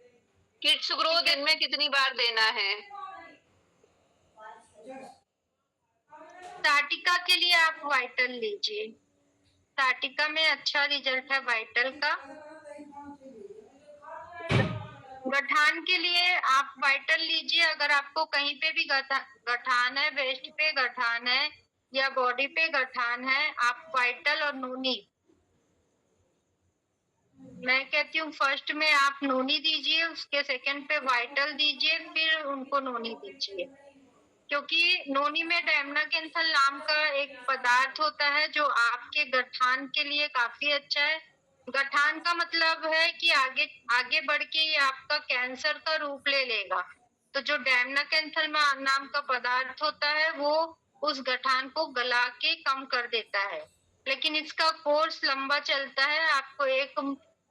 किड्स ग्रो दिन में कितनी बार देना है? साटिका के लिए आप वाइटल लीजिए, साटिका में अच्छा रिजल्ट है वाइटल का। गठान के लिए आप वाइटल लीजिए, अगर आपको कहीं पे भी गठान है, वेस्ट पे गठान है या बॉडी पे गठान है, आप वाइटल और नोनी, मैं कहती हूँ फर्स्ट में आप नोनी दीजिए, उसके सेकंड पे वाइटल दीजिए, फिर उनको नोनी दीजिए। क्योंकि नोनी में डेमनाकेंथल नाम का एक पदार्थ होता है जो आपके गठान के लिए काफी अच्छा है। गठान का मतलब है कि आगे आगे बढ़ के ये आपका कैंसर का रूप ले लेगा। तो जो डेमनाकेंथल नाम का पदार्थ होता है वो उस गठान को गला के कम कर देता है, लेकिन इसका कोर्स लंबा चलता है। आपको एक,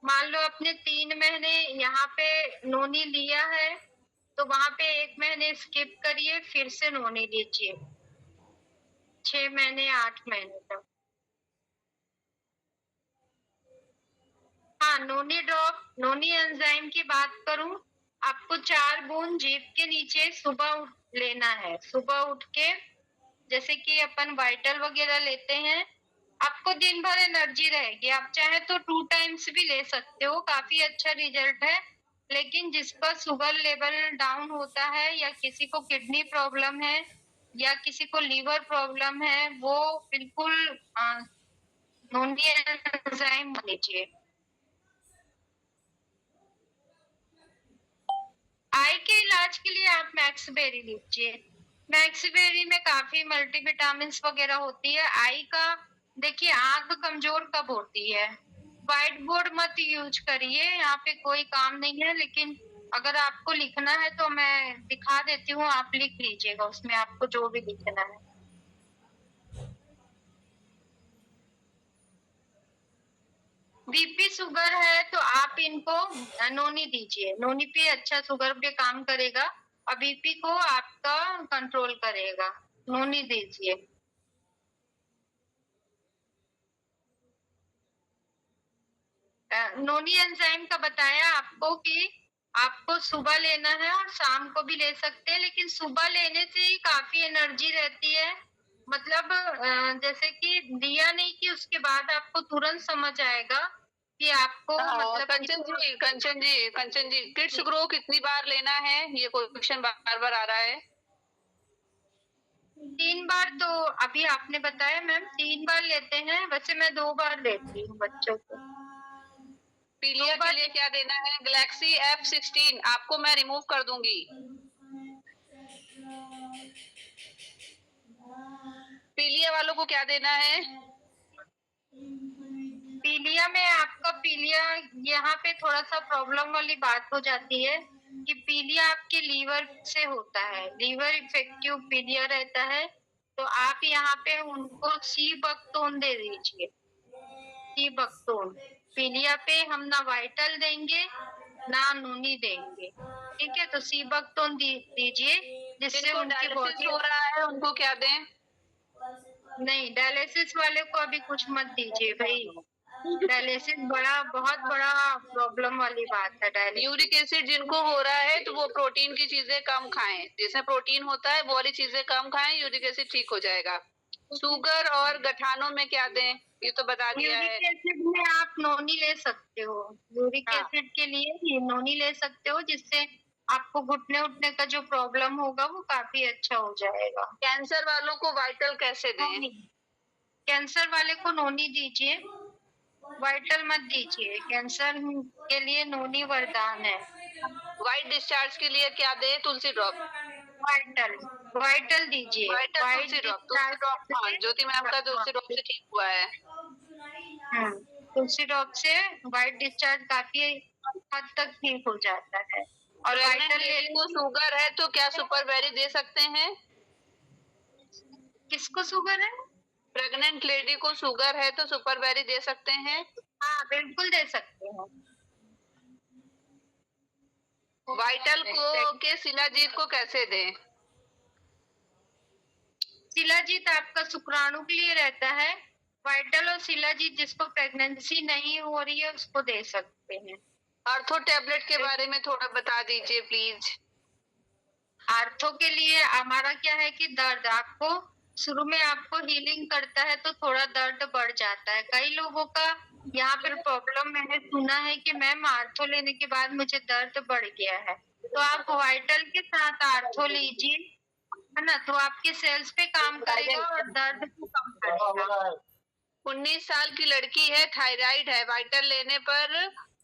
मान लो आपने 3 महीने यहाँ पे नोनी लिया है तो वहां पे 1 महीने स्किप करिए, फिर से नोनी लीजिए 6 महीने 8 महीने तक। हाँ, नोनी ड्रॉप, नोनी एंजाइम की बात करूं, आपको 4 बूंद जीभ के नीचे सुबह लेना है। सुबह उठ के जैसे कि अपन वाइटल वगैरह लेते हैं, आपको दिन भर एनर्जी रहेगी। आप चाहे तो 2 टाइम्स भी ले सकते हो, काफी अच्छा रिजल्ट है। लेकिन जिसका शुगर लेवल डाउन होता है, या किसी को किडनी प्रॉब्लम है, या किसी को लीवर प्रॉब्लम है, वो बिल्कुल नोनी एंजाइम लीजिए। आई के इलाज के लिए आप मैक्सबेरी लीजिए। मैक्सबेरी में काफी मल्टीविटामिन वगैरह होती है। आई का देखिए, आंख कमजोर कब होती है, व्हाइट बोर्ड मत यूज करिए, यहाँ पे कोई काम नहीं है। लेकिन अगर आपको लिखना है तो मैं दिखा देती हूँ, आप लिख लीजिएगा, उसमें आपको जो भी लिखना है। बीपी शुगर है तो आप इनको नोनी दीजिए, नोनी पे अच्छा शुगर पे काम करेगा और बीपी को आपका कंट्रोल करेगा, नोनी दीजिए। नोनी एंजाइम का बताया आपको कि आपको सुबह लेना है और शाम को भी ले सकते हैं, लेकिन सुबह लेने से ही काफी एनर्जी रहती है। मतलब जैसे कि दिया नहीं कि उसके बाद आपको तुरंत समझ आएगा कि आपको मतलब कंचन जी किड्स ग्रो कितनी बार लेना है, ये क्वेश्चन बार बार आ रहा है। 3 बार तो अभी आपने बताया मैम 3 बार लेते हैं, वैसे मैं 2 बार लेती हूँ बच्चों को। पीलिया के लिए क्या देना है? गैलेक्सी F16 आपको मैं रिमूव कर दूंगी। पीलिया वालों को क्या देना है? पीलिया में आपका पीलिया यहाँ पे थोड़ा सा प्रॉब्लम वाली बात हो जाती है कि पीलिया आपके लीवर से होता है, लीवर इफेक्टिव पीलिया रहता है, तो आप यहाँ पे उनको सी बकतोन दे दीजिए। सी बकतोन पीलिया पे हम ना वाइटल देंगे ना नूनी देंगे, ठीक है? तो सी बकतोन दीजिए जिससे उनकी बॉडी हो रहा है उनको क्या दें? नहीं, डायलिसिस वाले को अभी कुछ मत दीजिए भाई, डायलिसिस बहुत बड़ा प्रॉब्लम वाली बात है डायलिसिस। यूरिक एसिड जिनको हो रहा है तो वो प्रोटीन की चीजें कम खाएं, जैसे प्रोटीन होता है वो वाली चीजें कम खाएं, यूरिक एसिड ठीक हो जाएगा। शुगर और गठानों में क्या दें, ये तो बता दिया है। यूरिक एसिड में आप नोनी ले सकते हो, यूरिक हाँ। एसिड के लिए ये नोनी ले सकते हो, जिससे आपको घुटने उठने का जो प्रॉब्लम होगा वो काफी अच्छा हो जाएगा। कैंसर वालों को वाइटल कैसे दें? कैंसर वाले को नोनी दीजिए, वाइटल मत दीजिए। कैंसर के लिए नोनी वरदान है। व्हाइट डिस्चार्ज के लिए क्या दें? तुलसी ड्रॉप। वाइटल वाइटल दीजिए। वाइटल तुलसी ड्रॉप, हाँ, ज्योति मैम का तुलसी ड्रॉप से ठीक हुआ है। तुलसी ड्रॉप से व्हाइट डिस्चार्ज काफी हद तक ठीक हो जाता है। और वाइटल लेडी को शुगर है तो क्या सुपर बेरी दे सकते हैं? किसको शुगर है? प्रेग्नेंट लेडी को शुगर है तो सुपर बेरी दे सकते हैं? हाँ बिल्कुल दे सकते हैं। वाइटल को के शिलाजीत को कैसे दें? शिलाजीत आपका शुक्राणु के लिए रहता है। वाइटल और शिलाजीत जिसको प्रेगनेंसी नहीं हो रही है उसको दे सकते हैं। आर्थो टैबलेट के बारे में थोड़ा बता दीजिए प्लीज। आर्थो के लिए हमारा क्या है कि दर्द आपको शुरू में आपको हीलिंग करता है तो थोड़ा दर्द बढ़ जाता है। कई लोगों का यहाँ पर प्रॉब्लम मैंने सुना है कि मैम आर्थो लेने के बाद मुझे दर्द बढ़ गया है, तो आप वाइटल के साथ आर्थो लीजिए, है ना? तो आपके सेल्स पे काम करेगा और दर्द को कम करेगा। 19 साल की लड़की है, थायराइड है, वाइटल लेने पर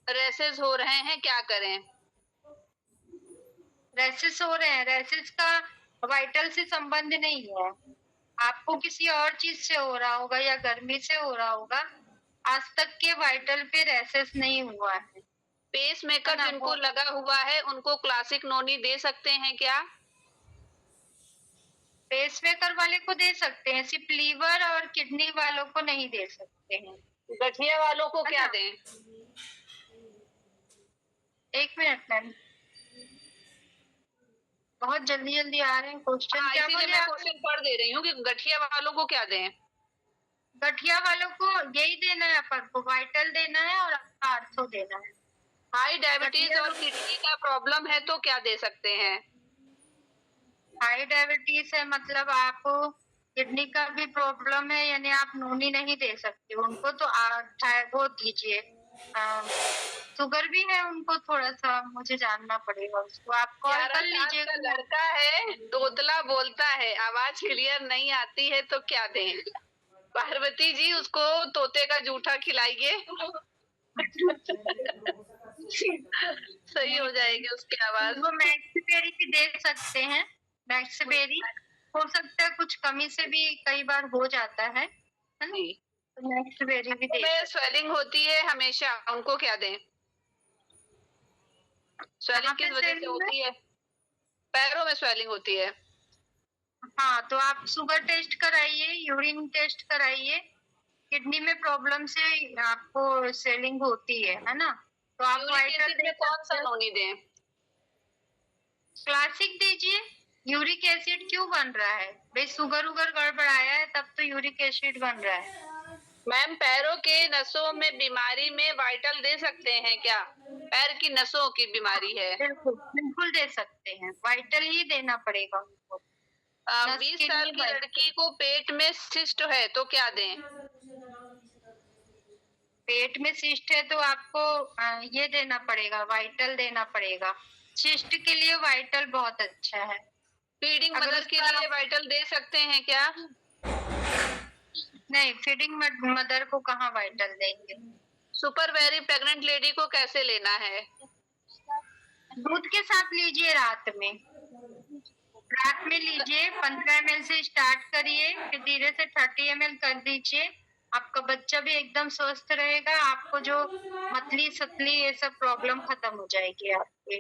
रेसेस हो रहे हैं, क्या करें? रैसेस हो रहे हैं, रैसेस का वाइटल से संबंध नहीं है, आपको किसी और चीज से हो रहा होगा या गर्मी से हो रहा होगा। आज तक के वाइटल पे रैसेस नहीं हुआ है। पेस मेकर जिनको लगा हुआ है उनको क्लासिक नोनी दे सकते हैं क्या? पेस मेकर वाले को दे सकते हैं, सिर्फ लीवर और किडनी वालों को नहीं दे सकते हैं। गठिया वालों को क्या दें? एक मिनट मैम, बहुत जल्दी जल्दी आ रहे हैं क्वेश्चन। क्या इसीलिए बोले मैं आप? क्वेश्चन पढ़ दे रही हूँ कि गठिया वालों को क्या दें? गठिया वालों को यही देना है, अपन को वाइटल देना है और आर्थो देना है। हाई डायबिटीज और किडनी का प्रॉब्लम है तो क्या दे सकते हैं? हाई डायबिटीज है मतलब आपको किडनी का भी प्रॉब्लम है, यानी आप नोनी नहीं दे सकते उनको, तो वो दीजिए। शुगर भी है उनको, थोड़ा सा मुझे जानना पड़ेगा उसको, आप कॉल कर लीजिएगा। लड़का है, तोतला बोलता है, आवाज क्लियर नहीं आती है तो क्या दें? पार्वती जी उसको तोते का जूठा खिलाइए सही हो जाएगी उसकी आवाज। वो मैक्सबेरी भी दे सकते हैं, मैक्सबेरी हो सकता है, कुछ कमी से भी कई बार हो जाता है ना? तो मैक्सबेरी भी दे। स्वेलिंग होती है हमेशा, उनको क्या दें? स्वेलिंग किस वजह से होती है? पैरों में स्वेलिंग होती है। हाँ, तो आप शुगर टेस्ट कराइए, यूरिन टेस्ट कराइए, किडनी में प्रॉब्लम से आपको स्वेलिंग होती है ना? तो आप यूरिक वाइटल एसिड में कौन सा नोनी दें? क्लासिक दीजिए। यूरिक एसिड क्यों बन रहा है भाई? शुगर उगर गड़बड़ाया है तब तो यूरिक एसिड बन रहा है। मैम पैरों के नसों में बीमारी में वाइटल दे सकते हैं क्या? पैर की नसों की बीमारी है। बिल्कुल बिल्कुल दे सकते हैं, वाइटल ही देना पड़ेगा उनको। नस 20 के साल लिए की वाइटल। लड़की को पेट में सिस्ट है तो क्या दें? पेट में सिस्ट है तो आपको ये देना पड़ेगा, वाइटल देना पड़ेगा। सिस्ट के लिए वाइटल बहुत अच्छा है। फीडिंग अगर मदर के उसका लिए वाइटल दे सकते हैं क्या? नहीं, फीडिंग मदर को कहाँ वाइटल देंगे? सुपर वेरी प्रेग्नेंट लेडी को कैसे लेना है? दूध के साथ लीजिए रात में। रात में लीजिए, 15 ml से स्टार्ट करिए, फिर धीरे से 30 ml कर दीजिए। आपका बच्चा भी एकदम स्वस्थ रहेगा। आपको जो मतली सतली ये सब प्रॉब्लम खत्म हो जाएगी आपकी।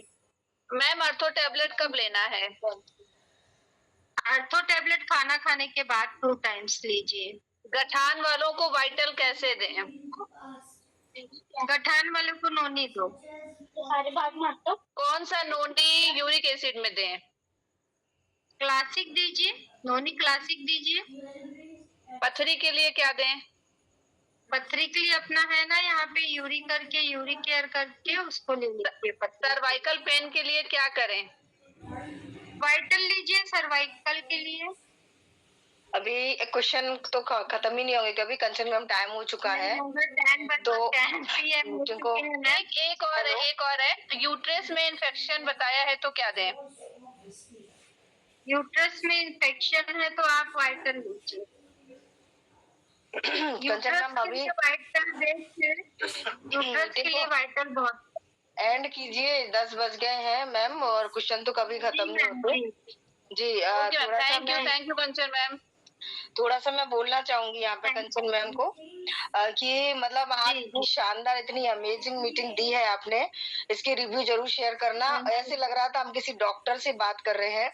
मैम अर्थो टैबलेट कब लेना है? आर्थो टैबलेट खाना खाने के बाद 2 टाइम्स लीजिए। गठान वालों को वाइटल कैसे दें? गठान वालों को नोनी दो। सारे भाग मत दो। कौन सा नोनी यूरिक एसिड में दें? क्लासिक दीजिए, नोनी क्लासिक दीजिए। पथरी के लिए क्या दें? पथरी के लिए अपना है ना यहाँ पे यूरिक करके, यूरिक केयर करके उसको ले लीजिए। पथरी सर्वाइकल पेन के लिए क्या करें? वाइटल लीजिए सर्वाइकल के लिए। अभी क्वेश्चन तो खत्म ही नहीं होंगे, कभी कंचन मैम टाइम हो चुका है तो जिनको एक और है यूट्रस में इन्फेक्शन बताया है तो क्या दें? यूट्रस में इन्फेक्शन है तो आप वाइटल लीजिए। कंचन मैम अभी वाइटल बेस्ट है। यूट्रस के लिए वाइटल बहुत। एंड कीजिए, 10 बज गए हैं मैम और क्वेश्चन तो कभी खत्म नहीं होते। जी थैंक यू कंचन मैम। थोड़ा सा मैं बोलना चाहूंगी यहाँ पे कंचन मैम को कि मतलब आज इतनी शानदार इतनी अमेजिंग मीटिंग दी है आपने, इसकी रिव्यू जरूर शेयर करना। ऐसे लग रहा था हम किसी डॉक्टर से बात कर रहे हैं,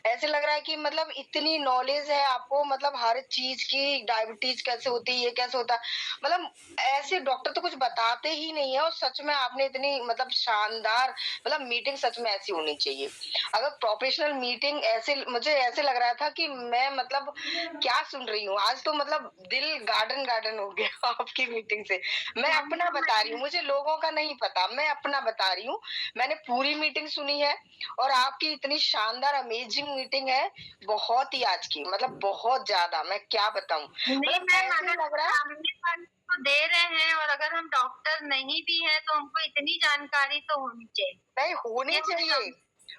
ऐसे लग रहा है कि मतलब इतनी नॉलेज है आपको, मतलब हर चीज की, डायबिटीज कैसे होती है, ये कैसे होता है, मतलब ऐसे डॉक्टर तो कुछ बताते ही नहीं है। और सच में आपने इतनी मतलब शानदार, मतलब मीटिंग सच में ऐसी होनी चाहिए। अगर प्रोफेशनल मीटिंग ऐसे, मुझे ऐसे लग रहा था कि मैं मतलब क्या सुन रही हूँ आज, तो मतलब दिल गार्डन गार्डन हो गया आपकी मीटिंग से। मैं अपना बता रही हूँ, मुझे लोगों का नहीं पता, मैं अपना बता रही हूँ। मैंने पूरी मीटिंग सुनी है और आपकी इतनी शानदार अमेजिंग मीटिंग है, बहुत ही आज की, मतलब बहुत ज्यादा, मैं क्या बताऊं, मतलब ऐसे लग रहा है तो दे रहे हैं। और अगर हम डॉक्टर नहीं भी हैं तो हमको इतनी जानकारी तो होनी चाहिए। नहीं होनी चाहिए।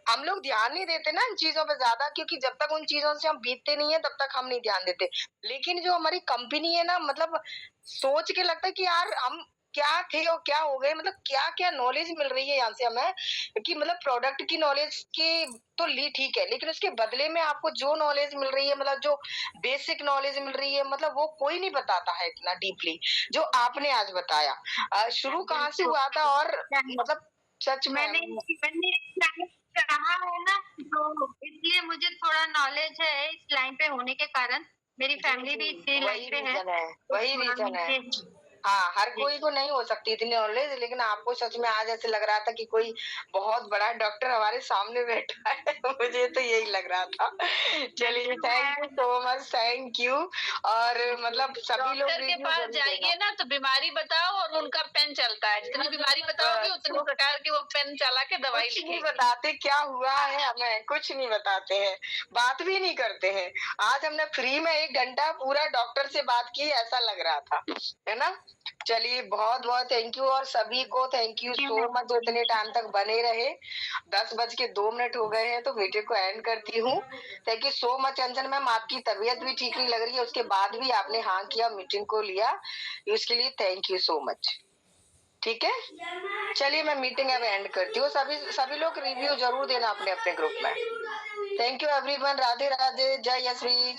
हम लोग ध्यान नहीं देते ना इन चीजों पे ज्यादा, क्योंकि जब तक उन चीजों से हम बीतते नहीं है तब तक हम नहीं ध्यान देते। लेकिन जो हमारी कंपनी है ना, मतलब सोच के लगता है कि यार हम क्या थे और क्या हो गए, मतलब क्या क्या नॉलेज मिल रही है यहाँ से हमें, कि मतलब प्रोडक्ट की नॉलेज की तो ली ठीक है, लेकिन उसके बदले में आपको जो नॉलेज मिल रही है, मतलब जो बेसिक नॉलेज मिल रही है, मतलब वो कोई नहीं बताता है इतना डीपली जो आपने आज बताया। शुरू कहाँ से हुआ था और मतलब सच में मैंने कहा है ना, तो इसलिए मुझे थोड़ा नॉलेज है इस लाइन पे होने के कारण। मेरी फैमिली भी इसी लाइन पे है। वही रीजन है। हाँ, हर कोई को नहीं हो सकती इतनी नॉलेज, लेकिन आपको सच में आज ऐसे लग रहा था कि कोई बहुत बड़ा डॉक्टर हमारे सामने बैठा है मुझे तो यही लग रहा था। चलिए thank you so much, thank you. और मतलब सभी लोग डॉक्टर के पास जाइए ना तो बीमारी बताओ और उनका पेन चलता है, जितनी बीमारी बताओगे उतनी प्रकार की वो पेन चला के दवाई कुछ नहीं लिखेंगे। बताते क्या हुआ है, हमें कुछ नहीं बताते हैं, बात भी नहीं करते हैं। आज हमने फ्री में 1 घंटा पूरा डॉक्टर से बात की, ऐसा लग रहा था, है ना। चलिए बहुत बहुत थैंक यू, और सभी को थैंक यू सो मच जो इतने टाइम तक बने रहे। 10:02 हो गए हैं तो वीडियो को एंड करती हूँ। Thank you so much Anjan ma'am, आपकी तबीयत भी ठीक नहीं लग रही है, उसके बाद भी आपने हाँ किया, मीटिंग को लिया, उसके लिए थैंक यू सो मच। ठीक है, चलिए मैं मीटिंग अब एंड करती हूँ। सभी लोग रिव्यू जरूर देना अपने अपने ग्रुप में। Thank you everyone, Radhe Radhe, जय यश्वी।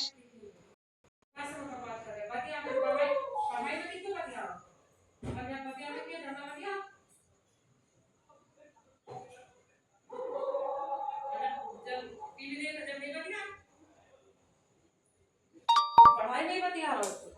पढ़ाई नहीं बतिया रहा